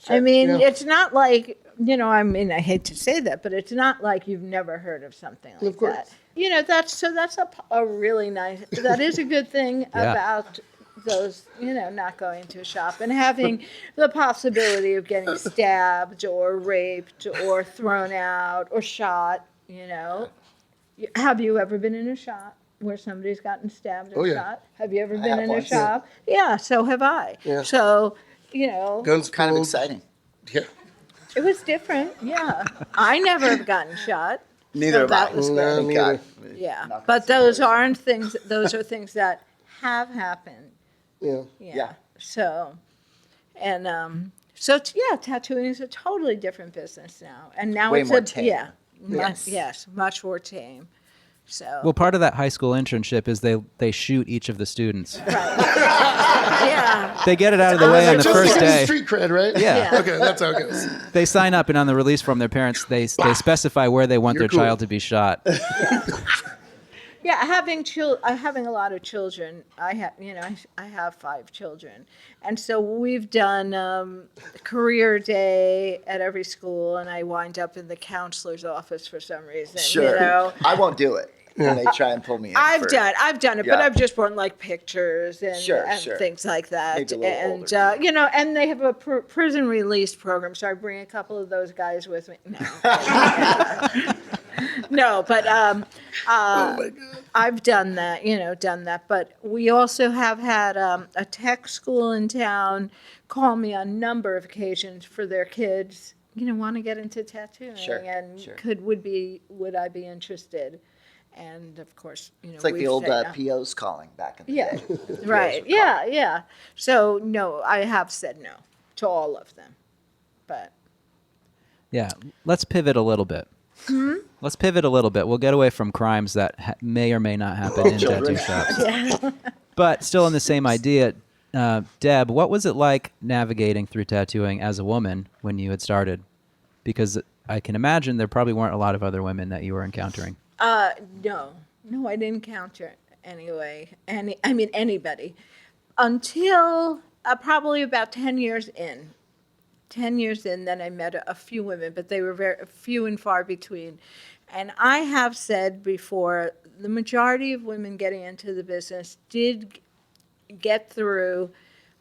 I mean, Yeah. it's not like, you know, I mean, I hate to say that, but it's not like you've never heard of something like Of course. that. You know, that's a really nice, that is a good thing Yeah. about those, you know, not going to a shop and having the possibility of getting stabbed or raped or thrown out or shot, you know. Have you ever been in a shop where somebody's gotten stabbed or Oh, yeah. shot? Have you ever been have in a once. shop? Yeah, so have I. Yeah. So, you know, Guns Kind of pulled. exciting. Yeah. it was different. Yeah. I never have gotten shot. Neither So have that I. was No, good. Thank neither. God. Yeah. Knock on But some those doors. aren't things, those are things that have happened. Yeah. Yeah. So, and yeah, tattooing is a totally different business now, and now Way it's more tame. yeah, Yes. much more tame. So, Well, part of that high school internship is they shoot each of the students. yeah, They get it out of the way on the Just first to get day. street cred, right? Yeah. Yeah. Okay, that's how it goes. They sign up, and on the release from their parents, they specify where they want You're their cool. child to be shot. yeah. Having a lot of children, I have 5 children, and so we've done career day at every school, and I wind up in the counselor's office for some reason. Sure. You know? I won't do it. And they try and pull me in. I've for- done it, Yeah. but I've just brought like pictures and, Sure, and sure. things like that. Maybe a little And older. you know, and they have a prison release program, so I bring a couple of those guys with me. No, no, but Oh my God. I've done that. But we also have had a tech school in town call me on a number of occasions for their kids. You know, want to get into tattooing, Sure, and sure. would I be interested? And of course, you know, It's like the we've old said no. POs calling back in the Yeah, day. POs right. would Yeah, call. yeah. So no, I have said no to all of them, but Yeah, let's pivot a little bit. Let's pivot a little bit. We'll get away from crimes that may or may not happen in Children. tattoo shops. But still in the same idea, Deb, what was it like navigating through tattooing as a woman when you had started? Because I can imagine there probably weren't a lot of other women that you were encountering. no, I didn't encounter anyway. Anybody until probably about 10 years in. 10 years in, then I met a few women, but they were very few and far between. And I have said before, the majority of women getting into the business did get through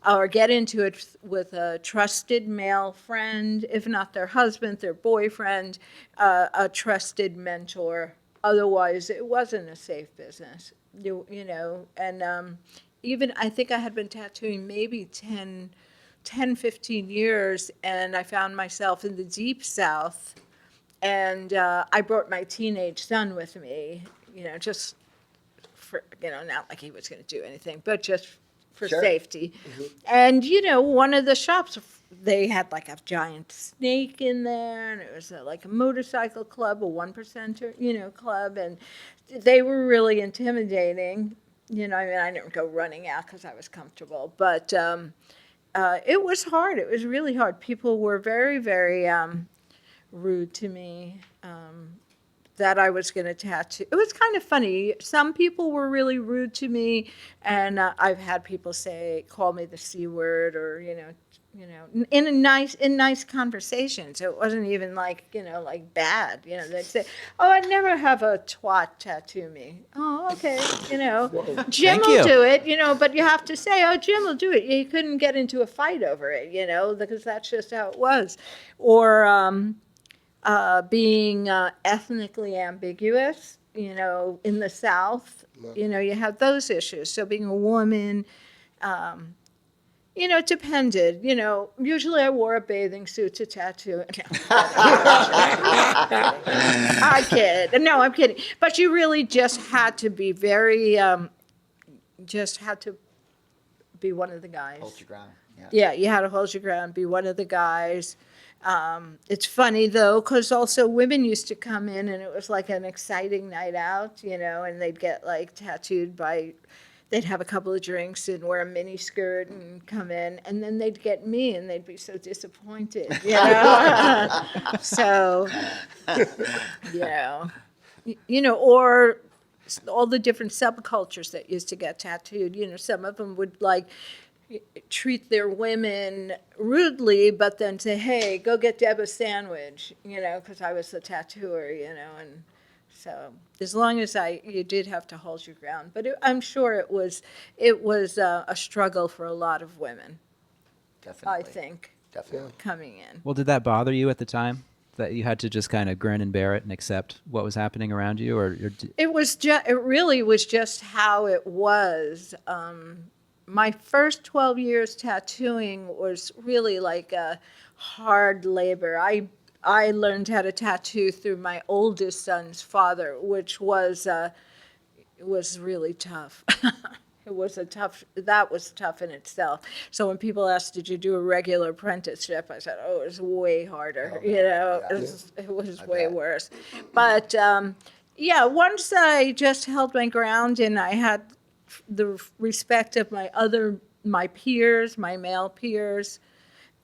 or get into it with a trusted male friend, if not their husband, their boyfriend, a trusted mentor. Otherwise, it wasn't a safe business, you know. And even I think I had been tattooing maybe 10, 15 years, and I found myself in the Deep South And I brought my teenage son with me, just for, not like he was going to do anything, but just for Sure. safety. And, one of the shops, they had like a giant snake in there, and it was like a motorcycle club, a 1%er, club, and they were really intimidating. I didn't go running out because I was comfortable, but it was hard. It was really hard. People were very, very rude to me. That I was going to tattoo. It was kind of funny. Some people were really rude to me, and I've had people call me the C word, or in nice conversations. It wasn't even like bad. They'd say, "Oh, I'd never have a twat tattoo me." Oh, okay. Jim Thank will you. do it. But you have to say, "Oh, Jim will do it." You couldn't get into a fight over it, because that's just how it was, or. Being ethnically ambiguous, in the South, you have those issues. So being a woman, it depended. Usually I wore a bathing suit to tattoo. I kid. No, I'm kidding. But you really just had to be very, just had to be one of the guys. Hold your ground. Yeah. Yeah, you had to hold your ground, be one of the guys. It's funny, though, because also women used to come in, and it was like an exciting night out, and they'd get, like, tattooed they'd have a couple of drinks and wear a mini skirt and come in, and then they'd get me, and they'd be so disappointed, So, or all the different subcultures that used to get tattooed, some of them would, like, treat their women rudely, but then say, "Hey, go get Deb a sandwich," because I was the tattooer, and so as long as you did have to hold your ground. But I'm sure it was a struggle for a lot of women. Definitely. I think Definitely. coming in. Well, did that bother you at the time? That you had to just kind of grin and bear it and accept what was happening around you? It really was just how it was. My first 12 years tattooing was really like a hard labor. I learned how to tattoo through my oldest son's father, which was really tough. That was tough in itself. So when people asked, "Did you do a regular apprenticeship?" I said, "Oh, it was way harder. It was way worse." But once I just held my ground and I had the respect of my peers, my male peers.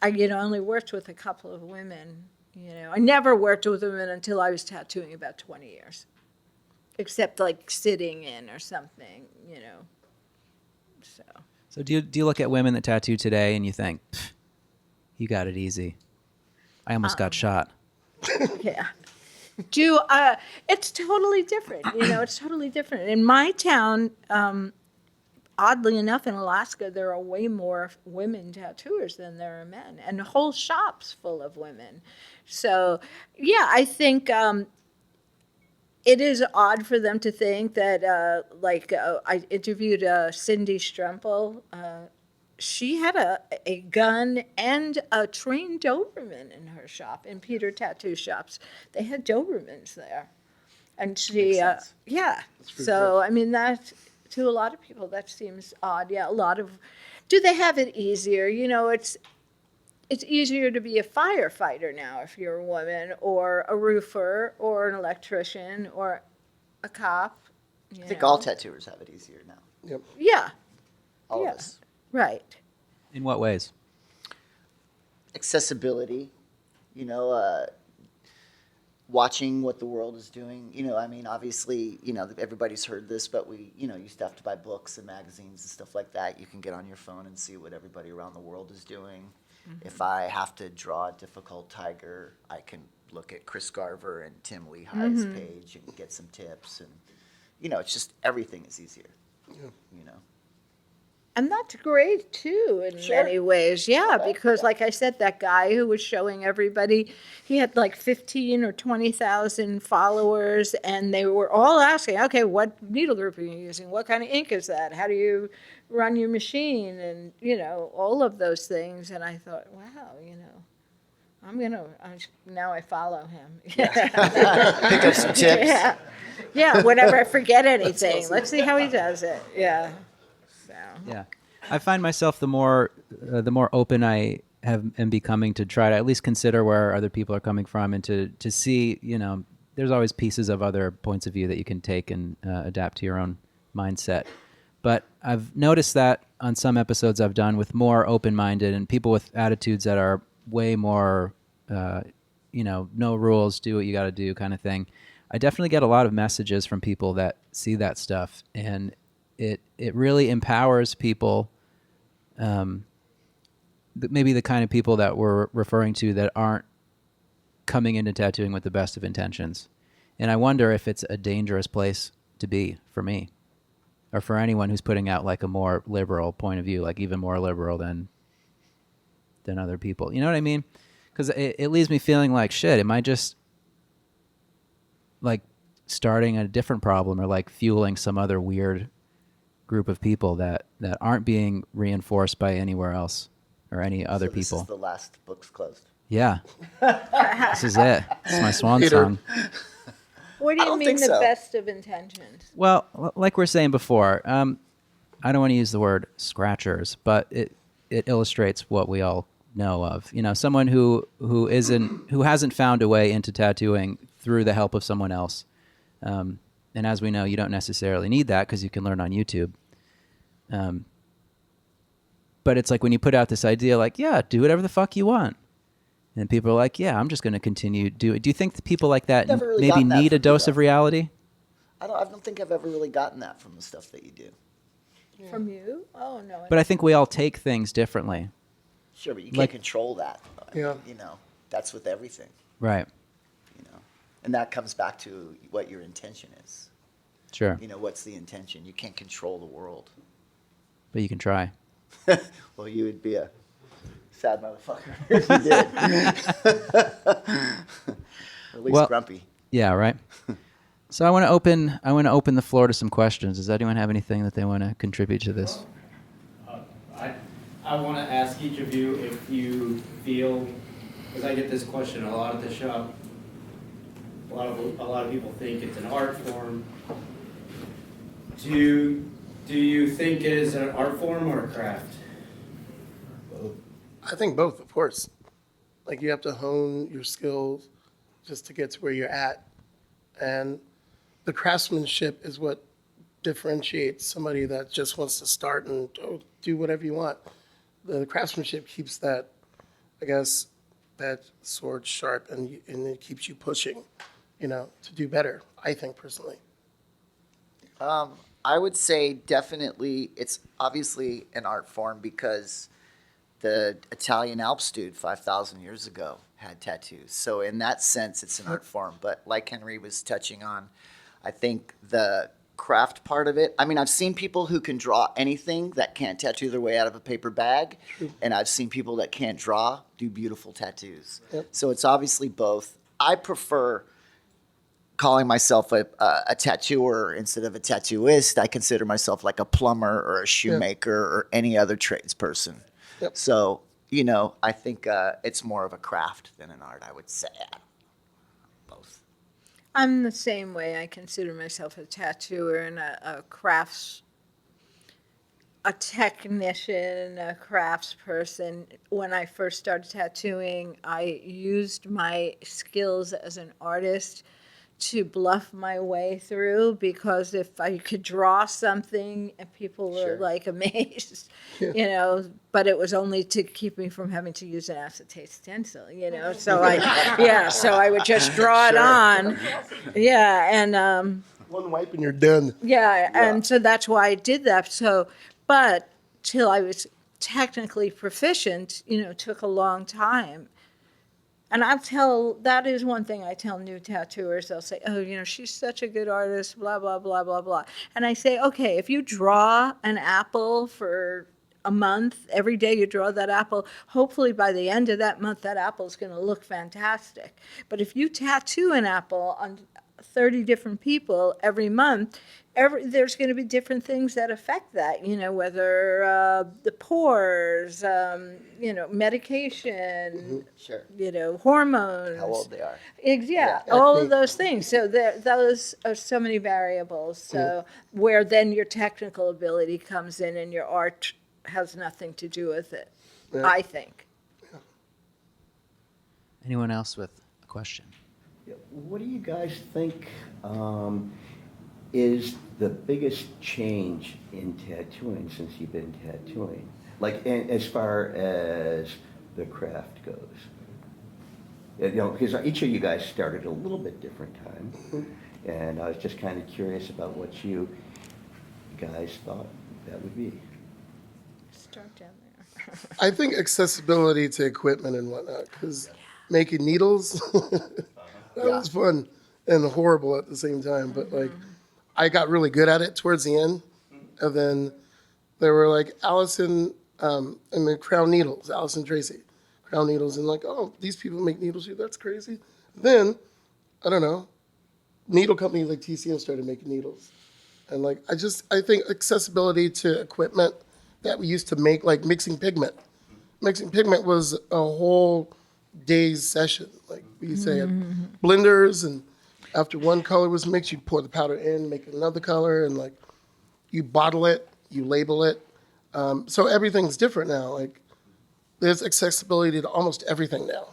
I only worked with a couple of women. I never worked with women until I was tattooing about 20 years, except like sitting in or something. So do you look at women that tattoo today and you think, "You got it easy. I almost got shot." Yeah. It's totally different. It's totally different. In my town, oddly enough, in Alaska, there are way more women tattooers than there are men, and whole shops full of women. So, yeah, I think it is odd for them to think that, I interviewed Cindy Strempel. She had a gun and a trained Doberman in her shop, in Peter Tattoo Shops. They had Dobermans there. And she, so, I mean, that, to a lot of people, that seems odd. Yeah, do they have it easier? It's easier to be a firefighter now if you're a woman, or a roofer, or an electrician, or a cop. I think all tattooers have it easier now. Yep. Yeah. All Yeah. of us. Right. In what ways? Accessibility, watching what the world is doing. Obviously, everybody's heard this, but we, used to have to buy books and magazines and stuff like that. You can get on your phone and see what everybody around the world is doing. Mm-hmm. If I have to draw a difficult tiger, I can look at Chris Garver and Tim Lehigh's page and get some tips. And, it's just everything is easier, And that's great, too, in many ways. Yeah, because, like I said, that guy who was showing everybody, he had like 15 or 20,000 followers, and they were all asking, "Okay, what needle group are you using? What kind of ink is that? How do you run your machine?" And, all of those things. And I thought, wow, Now I follow him. Pick up some tips. Yeah, whenever I forget anything. Let's see how he does it. Yeah. So. Yeah, I find myself the more open I am becoming to try to at least consider where other people are coming from, and to see, there's always pieces of other points of view that you can take and adapt to your own mindset. But I've noticed that on some episodes I've done with more open-minded and people with attitudes that are way more, no rules, do what you got to do kind of thing. I definitely get a lot of messages from people that see that stuff, and it really empowers people, maybe the kind of people that we're referring to that aren't coming into tattooing with the best of intentions. And I wonder if it's a dangerous place to be for me, or for anyone who's putting out like a more liberal point of view, like even more liberal than other people. You know what I mean? Because it leaves me feeling like, shit, am I just like starting a different problem, or like fueling some other weird group of people that aren't being reinforced by anywhere else or any other This people? is the last Books Closed. Yeah. This is it. It's my swan Peter. song. What do you don't mean think the so. best of intentions? Well, like we're saying before, I don't want to use the word scratchers, but it illustrates what we all know of. Someone who hasn't found a way into tattooing through the help of someone else. And as we know, you don't necessarily need that because you can learn on YouTube. But it's like when you put out this idea, like, yeah, do whatever the fuck you want. And people are like, yeah, I'm just going to continue to do it. Do you think that people like that Never really maybe gotten that need a from you, dose though. of reality? I don't think I've ever really gotten that from the stuff that you do. From you? Oh, no. But I think we all take things differently. Sure, but you Like- can't control that. Yeah. That's with everything. Right. And that comes back to what your intention is. Sure. What's the intention? You can't control the world. But you can try. Well, you would be a sad motherfucker if you did. Or at least Well- grumpy. Yeah, right. So I want to open the floor to some questions. Does anyone have anything that they want to contribute to this? I want to ask each of you if you feel, because I get this question a lot at the shop. A lot of people think it's an art form. Do you think it is an art form or a craft? I think both, of course. Like, you have to hone your skills just to get to where you're at. And the craftsmanship is what differentiates somebody that just wants to start and do whatever you want. The craftsmanship keeps that, I guess, that sword sharp, and it keeps you pushing, to do better, I think, personally. I would say definitely it's obviously an art form because the Italian Alps dude 5,000 years ago had tattoos. So in that sense, it's an art form. But like Henry was touching on, I think the craft part of it, I've seen people who can draw anything that can't tattoo their way out of a paper bag. And I've seen people that can't draw do beautiful tattoos. Yep. So it's obviously both. I prefer calling myself a tattooer instead of a tattooist. I consider myself like a plumber or a shoemaker or any other tradesperson. Yep. So, I think it's more of a craft than an art, I would say. Both. I'm the same way. I consider myself a tattooer and a technician, a crafts person. When I first started tattooing, I used my skills as an artist to bluff my way through, because if I could draw something and people were Sure. like amazed, but it was only to keep me from having to use an acetate stencil, so I would just draw it on. Yeah. And, One wipe and you're done. yeah, and so that's why I did that. So, but till I was technically proficient, took a long time. And that is one thing I tell new tattooers. They'll say, oh, she's such a good artist, blah, blah, blah, blah, blah. And I say, okay, if you draw an apple for a month, every day you draw that apple, hopefully by the end of that month, that apple is going to look fantastic. But if you tattoo an apple on 30 different people every month, there's going to be different things that affect that, you know, whether the pores, you know, medication, Sure. you know, hormones. How old they are. Yeah, Yeah. all Acne. of those things. So those are so many variables. So where then your technical ability comes in and your art has nothing to do with it, Yeah. I think. Anyone else with a question? Yeah, what do you guys think is the biggest change in tattooing since you've been tattooing? Like, as far as the craft goes? You know, because each of you guys started a little bit different time, and I was just kind of curious about what you guys thought that would be. Start down there. I think accessibility to equipment and whatnot, because making needles, that was fun and horrible at the same time. But like, I got really good at it towards the end. And then there were like Allison, and the Crown Needles, Allison Tracy, Crown Needles. And like, oh, these people make needles here, that's crazy. Then, I don't know, needle companies like TCM started making needles. And like, I think accessibility to equipment that we used to make, like mixing pigment. Mixing pigment was a whole day's session. Like we say, blenders, and after one color was mixed, you'd pour the powder in, make another color, and like you bottle it, you label it. So everything's different now. Like there's accessibility to almost everything now.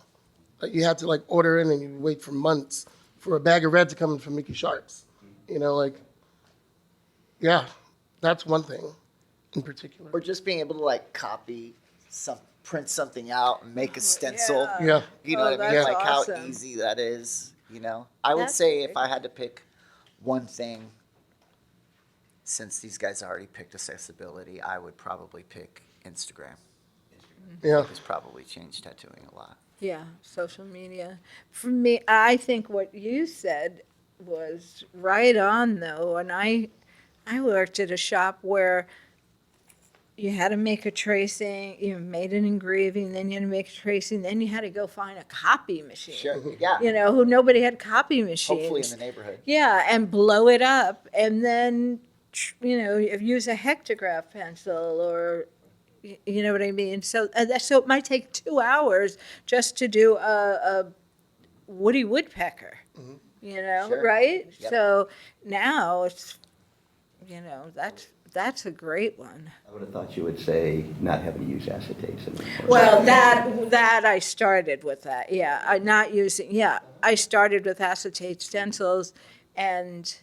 Like you had to like order in and you wait for months for a bag of red to come in from Mickey Sharps. You know, like, yeah, that's one thing in particular. Or just being able to like print something out and make a stencil. Yeah. You know Oh, what I mean? that's Like how awesome. easy that is, you know? I would That's say great. if I had to pick one thing, since these guys already picked accessibility, I would probably pick Instagram. Yeah. It's probably changed tattooing a lot. Yeah, social media. For me, I think what you said was right on, though. And I worked at a shop where you had to make a tracing, you made an engraving, then you had to make a tracing, then you had to go find a copy machine. Sure. Yeah. You know, who nobody had copy machines. Hopefully in the neighborhood. Yeah, and blow it up, and then, you know, use a hectograph pencil, or, you know what I mean? So it might take 2 hours just to do a Woody Woodpecker, you know, Sure. right? Yep. So now it's, you know, that's a great one. I would have thought you would say not having to use acetates anymore. Well, that I started with that, yeah. I started with acetate stencils, and,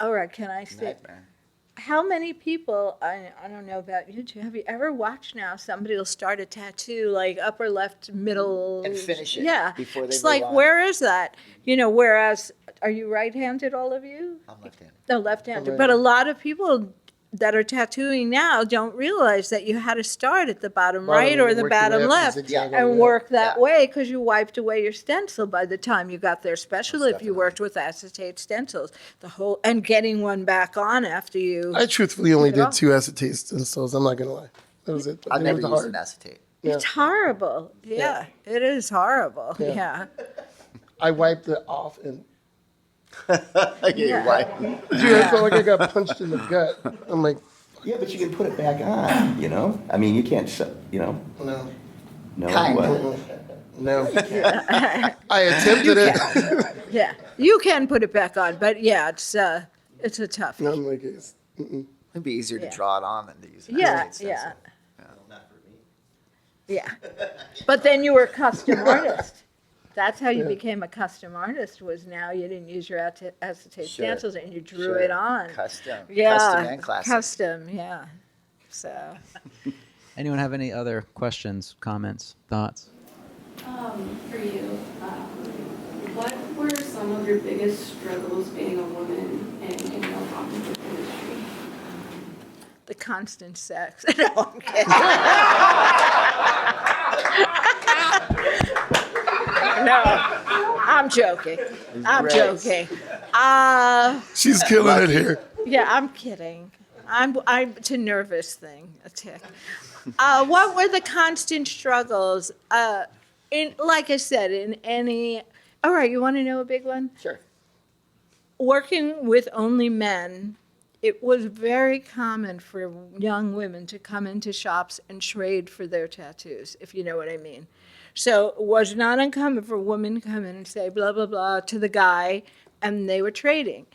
all right, can I say, Nightmare. how many people, I don't know about you two, have you ever watched now somebody will start a tattoo, like upper left, middle? And finish it Yeah. before they It's move like, on. where is that? You know, whereas, are you right-handed, all of you? I'm left-handed. No, left-handed. I'm But a lot of people that are tattooing now don't realize that you had to start at the bottom right or the work your way bottom up left zigzag and on work that Yeah. way, because you wiped away your stencil by the time you got there, especially if you definitely. worked with acetate stencils. And getting one back on after you. I truthfully only Took it did off. 2 acetate stencils. I'm not gonna lie. That was it. But I've they never were used hard. an acetate. Yeah. It's horrible. Yeah, it is horrible. Yeah. Yeah. I wiped it off and Yeah, you're right. dude, I felt like I got punched in the gut. I'm like, Yeah, but you can put it back on, you know? I mean, you can't, you know? no, No. Kind what? of. no. I attempted it. Yeah. You can put it back on, but yeah, it's a tough. No, I'm like, it's, It'd be easier to Yeah. draw it on than to use an Yeah, acetate yeah. stencil. Yeah. But then you were a custom artist. That's how you Yeah. became a custom artist, was now you didn't use your acetate Sure. stencils and you drew Sure. it on. Custom. Yeah. Custom and classic. Custom, yeah. So, Anyone have any other questions, comments, thoughts? For you, what were some of your biggest struggles being a woman in the comic book industry? the constant sex. No, I'm kidding. No, I'm joking. I'm Right. joking. she's killing it here. Yeah, I'm kidding. It's a nervous thing, a tick. What were the constant struggles? Like I said, in any. All right, you want to know a big one? Sure. working with only men, it was very common for young women to come into shops and trade for their tattoos, if you know what I mean. So it was not uncommon for a woman to come in and say blah, blah, blah to the guy, and they were trading.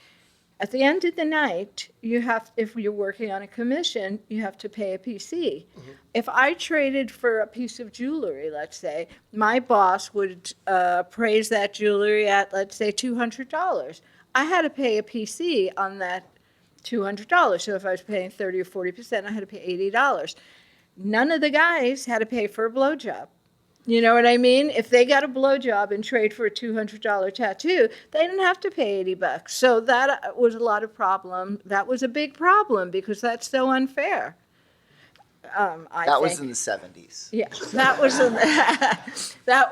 At the end of the night, if you're working on a commission, you have to pay a PC. Mm-hmm. If I traded for a piece of jewelry, let's say, my boss would appraise that jewelry at, let's say, $200. I had to pay a PC on that $200. So if I was paying 30 or 40%, I had to pay $80. None of the guys had to pay for a blowjob. You know what I mean? If they got a blowjob and trade for a $200 tattoo, they didn't have to pay $80. So that was a lot of problem. That was a big problem because that's so unfair. That was in the 70s. Yeah, that was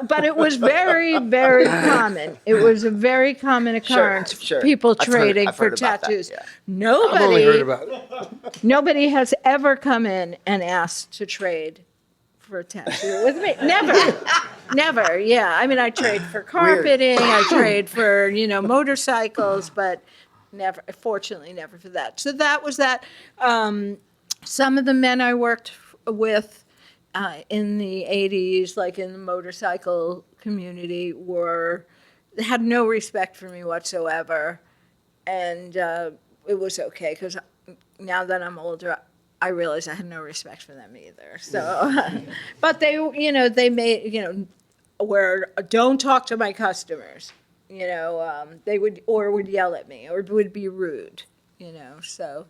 but it was very, very common. It was a very common occurrence. Sure. People trading I've for heard about that, tattoos. yeah. I've only heard about it. Nobody has ever come in and asked to trade for a tattoo with me. Never. Yeah, I mean, I trade for carpeting. I trade for motorcycles, but never. Fortunately, never for that. So that was that. Some of the men I worked with in the 80s, like in the motorcycle community, had no respect for me whatsoever. And it was okay, because now that I'm older, I realize I had no respect for them either. So, but they made, where don't talk to my customers, they would yell at me or would be rude, so.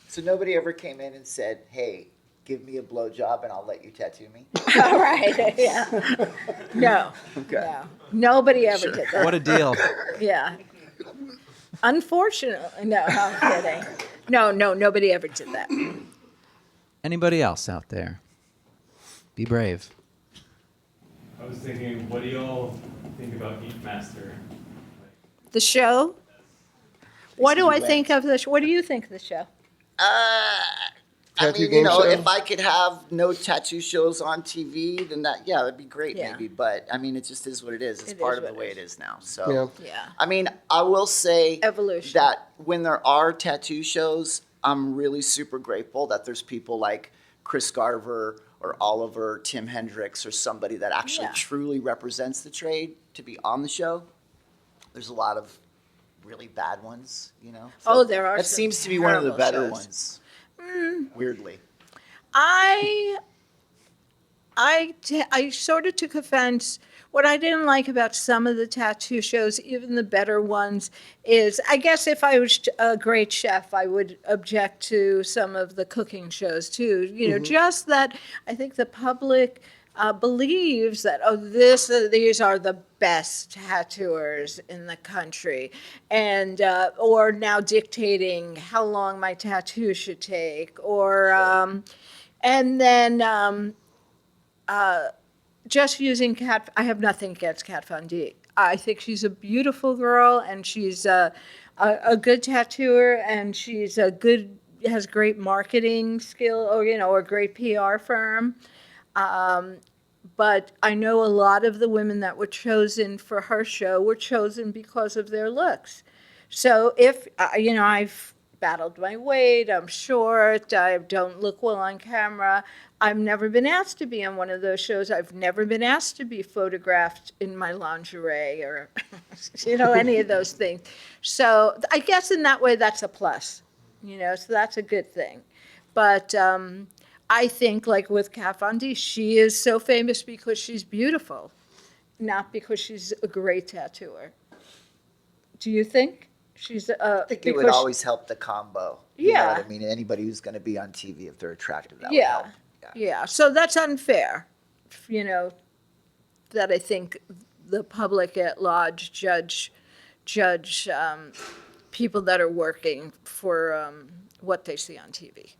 So nobody ever came in and said, hey, give me a blowjob and I'll let you tattoo me? All right, yeah. No. Okay. No. Nobody ever did that. What a deal. Yeah. Unfortunately, no, I'm kidding. No, nobody ever did that. Anybody else out there? Be brave. I was thinking, what do y'all think about Ink Master? The show? What do I think of the show? What do you think of the show? Tattoo game show? If I could have no tattoo shows on TV, then that'd be great, Yeah. maybe. But I mean, it just is what it is. It's It part is of the what way it it is now. So, Yeah. I mean, I will say Evolution. that when there are tattoo shows, I'm really super grateful that there's people like Chris Garver or Oliver, Tim Hendricks, or somebody that actually Yeah. truly represents the trade to be on the show. There's a lot of really bad ones, Oh, there are That some seems to be one of the terrible better shows. ones. Weirdly. I sort of took offense. What I didn't like about some of the tattoo shows, even the better ones, is I guess if I was a great chef, I would object to some of the cooking shows too. Just that I think the public believes that, these are the best tattooers in the country, and or now dictating how long my tattoo should take, or and then just using Kat. I have nothing against Kat Von D. I think she's a beautiful girl, and she's a good tattooer, and she's has great marketing skill, or a great PR firm. But I know a lot of the women that were chosen for her show were chosen because of their looks. So if, I've battled my weight, I'm short, I don't look well on camera. I've never been asked to be on one of those shows. I've never been asked to be photographed in my lingerie or, any of those things. So I guess in that way, that's a plus, so that's a good thing. But I think, like with Kat Von D, she is so famous because she's beautiful, not because she's a great tattooer. Do you think? I think it would always help the combo. You know Yeah. what I mean? Anybody who's going to be on TV, if they're attractive, that would Yeah. help. Yeah. So that's unfair, that I think the public at large judge people that are working for what they see on TV.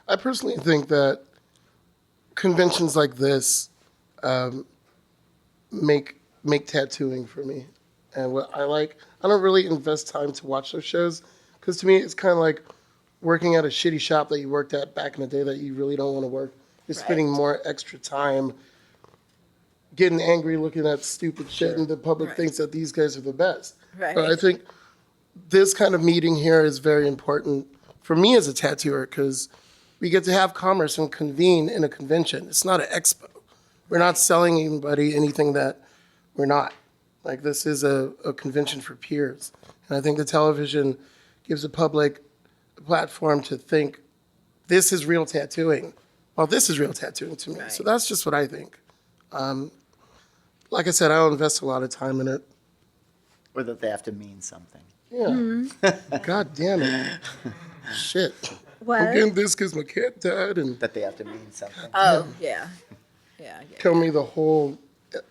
I personally think that conventions like this make tattooing for me. And what I don't really invest time to watch those shows, because to me it's kind of like working at a shitty shop that you worked at back in the day that you really don't want to work. You're spending more extra time getting angry, looking at stupid shit, and the public Right. thinks that these guys are the best. Right. So I think this kind of meeting here is very important for me as a tattooer because we get to have commerce and convene in a convention. It's not an expo. We're not selling anybody anything that we're not. Like, this is a convention for peers. And I think the television gives the public a platform to think, this is real tattooing. Well, this is real tattooing to me. Right. So that's just what I think. Like I said, I don't invest a lot of time in it. Or that they have to mean something. Yeah. God damn it. Shit. What? I'm getting this because my cat died and That they have to mean something. Oh, yeah. Yeah, tell me the whole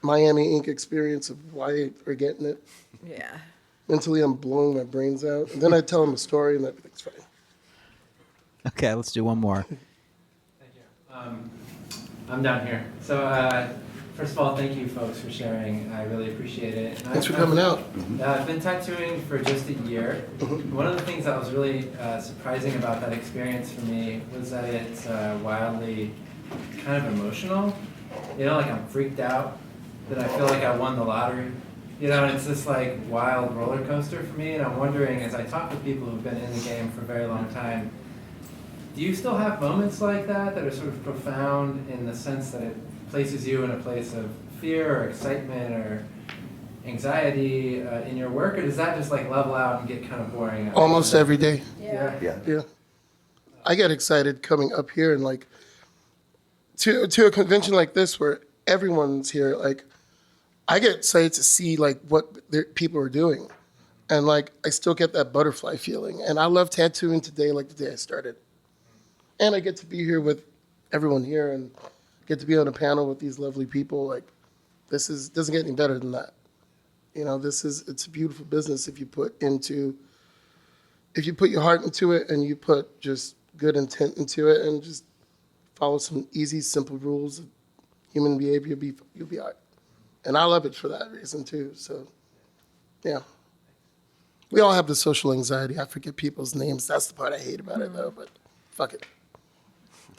Miami Ink experience of why they're getting it. yeah. Mentally, I'm blowing my brains out. And then I tell them a story and everything's fine. Okay, let's do one more. Thank you. I'm down here. So, first of all, thank you folks for sharing. I really appreciate it. Thanks for coming out. I've been tattooing for just a year. One of the things that was really surprising about that experience for me was that it's wildly kind of emotional. You know, like I'm freaked out that I feel like I won the lottery. You know, and it's this like wild roller coaster for me. And I'm wondering, as I talk with people who've been in the game for a very long time, do you still have moments like that that are sort of profound in the sense that it places you in a place of fear or excitement or anxiety in your work, or does that just like level out and get kind of boring? Almost every day. Yeah. Yeah. Yeah. I get excited coming up here and like to a convention like this where everyone's here. Like, I get excited to see like what people are doing. And like, I still get that butterfly feeling. And I love tattooing today like the day I started. And I get to be here with everyone here and get to be on a panel with these lovely people. Like, doesn't get any better than that. You know, it's a beautiful business if you put your heart into it and you put just good intent into it and just follow some easy, simple rules of human behavior, you'll be all right. And I love it for that reason too. So, yeah. We all have the social anxiety. I forget people's names. That's the part I hate about it though, but fuck it.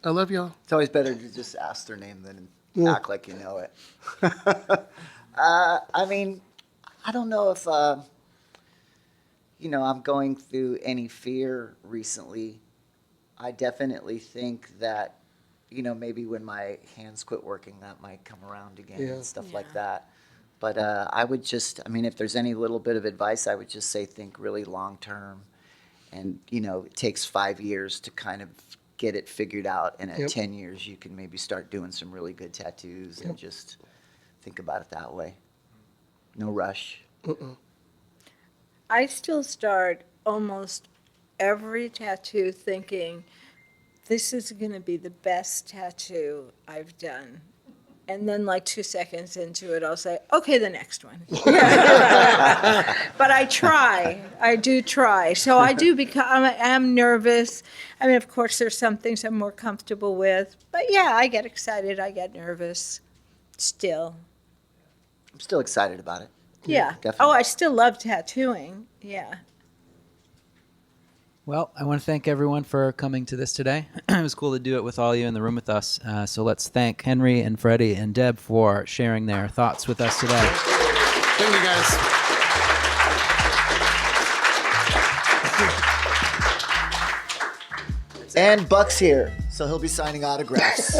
I love y'all. It's always better to just ask their name than act like you know it. I mean, I don't know if, I'm going through any fear recently. I definitely think that, maybe when my hands quit working, that might come around again and stuff like that. But I would just, if there's any little bit of advice, I would just say think really long term. And, it takes 5 years to kind of get it figured out. And at 10 years, you can maybe start doing some really good tattoos and just think about it that way. No rush. I still start almost every tattoo thinking, this is going to be the best tattoo I've done. And then like 2 seconds into it, I'll say, okay, the next one. But I try. I do try. So I do I am nervous. Of course, there's some things I'm more comfortable with. But yeah, I get excited. I get nervous still. I'm still excited about it. Yeah. Definitely. Oh, I still love tattooing. Yeah. Well, I want to thank everyone for coming to this today. It was cool to do it with all you in the room with us. So let's thank Henry and Freddy and Deb for sharing their thoughts with us today. Thank you, guys. And Buck's here, so he'll be signing autographs.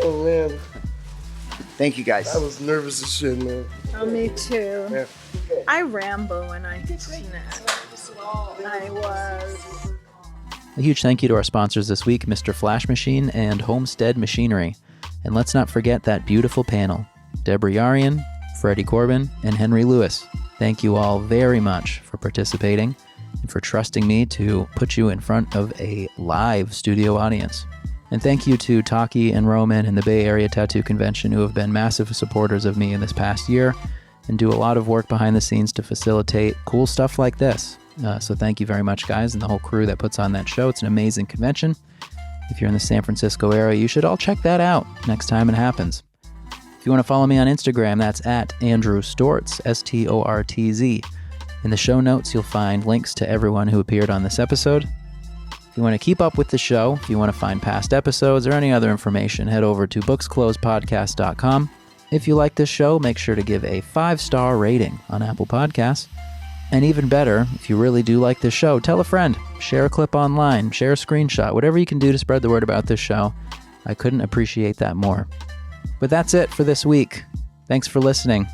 Oh, man. Thank you, guys. I was nervous as shit, man. Oh, me too. Yeah. I ramble when I snap. I was. A huge thank you to our sponsors this week, Mr. Flash Machine and Homestead Machinery. And let's not forget that beautiful panel, Debra Yarian, Freddy Corbin, and Henry Lewis. Thank you all very much for participating and for trusting me to put you in front of a live studio audience. And thank you to Taki and Roman and the Bay Area Tattoo Convention, who have been massive supporters of me in this past year and do a lot of work behind the scenes to facilitate cool stuff like this. So thank you very much, guys, and the whole crew that puts on that show. It's an amazing convention. If you're in the San Francisco area, you should all check that out next time it happens. If you want to follow me on Instagram, that's at Andrew Stortz, Stortz. In the show notes, you'll find links to everyone who appeared on this episode. If you want to keep up with the show, if you want to find past episodes or any other information, head over to booksclosedpodcast.com. If you like this show, make sure to give a 5-star rating on Apple Podcasts. And even better, if you really do like this show, tell a friend, share a clip online, share a screenshot, whatever you can do to spread the word about this show. I couldn't appreciate that more. But that's it for this week. Thanks for listening.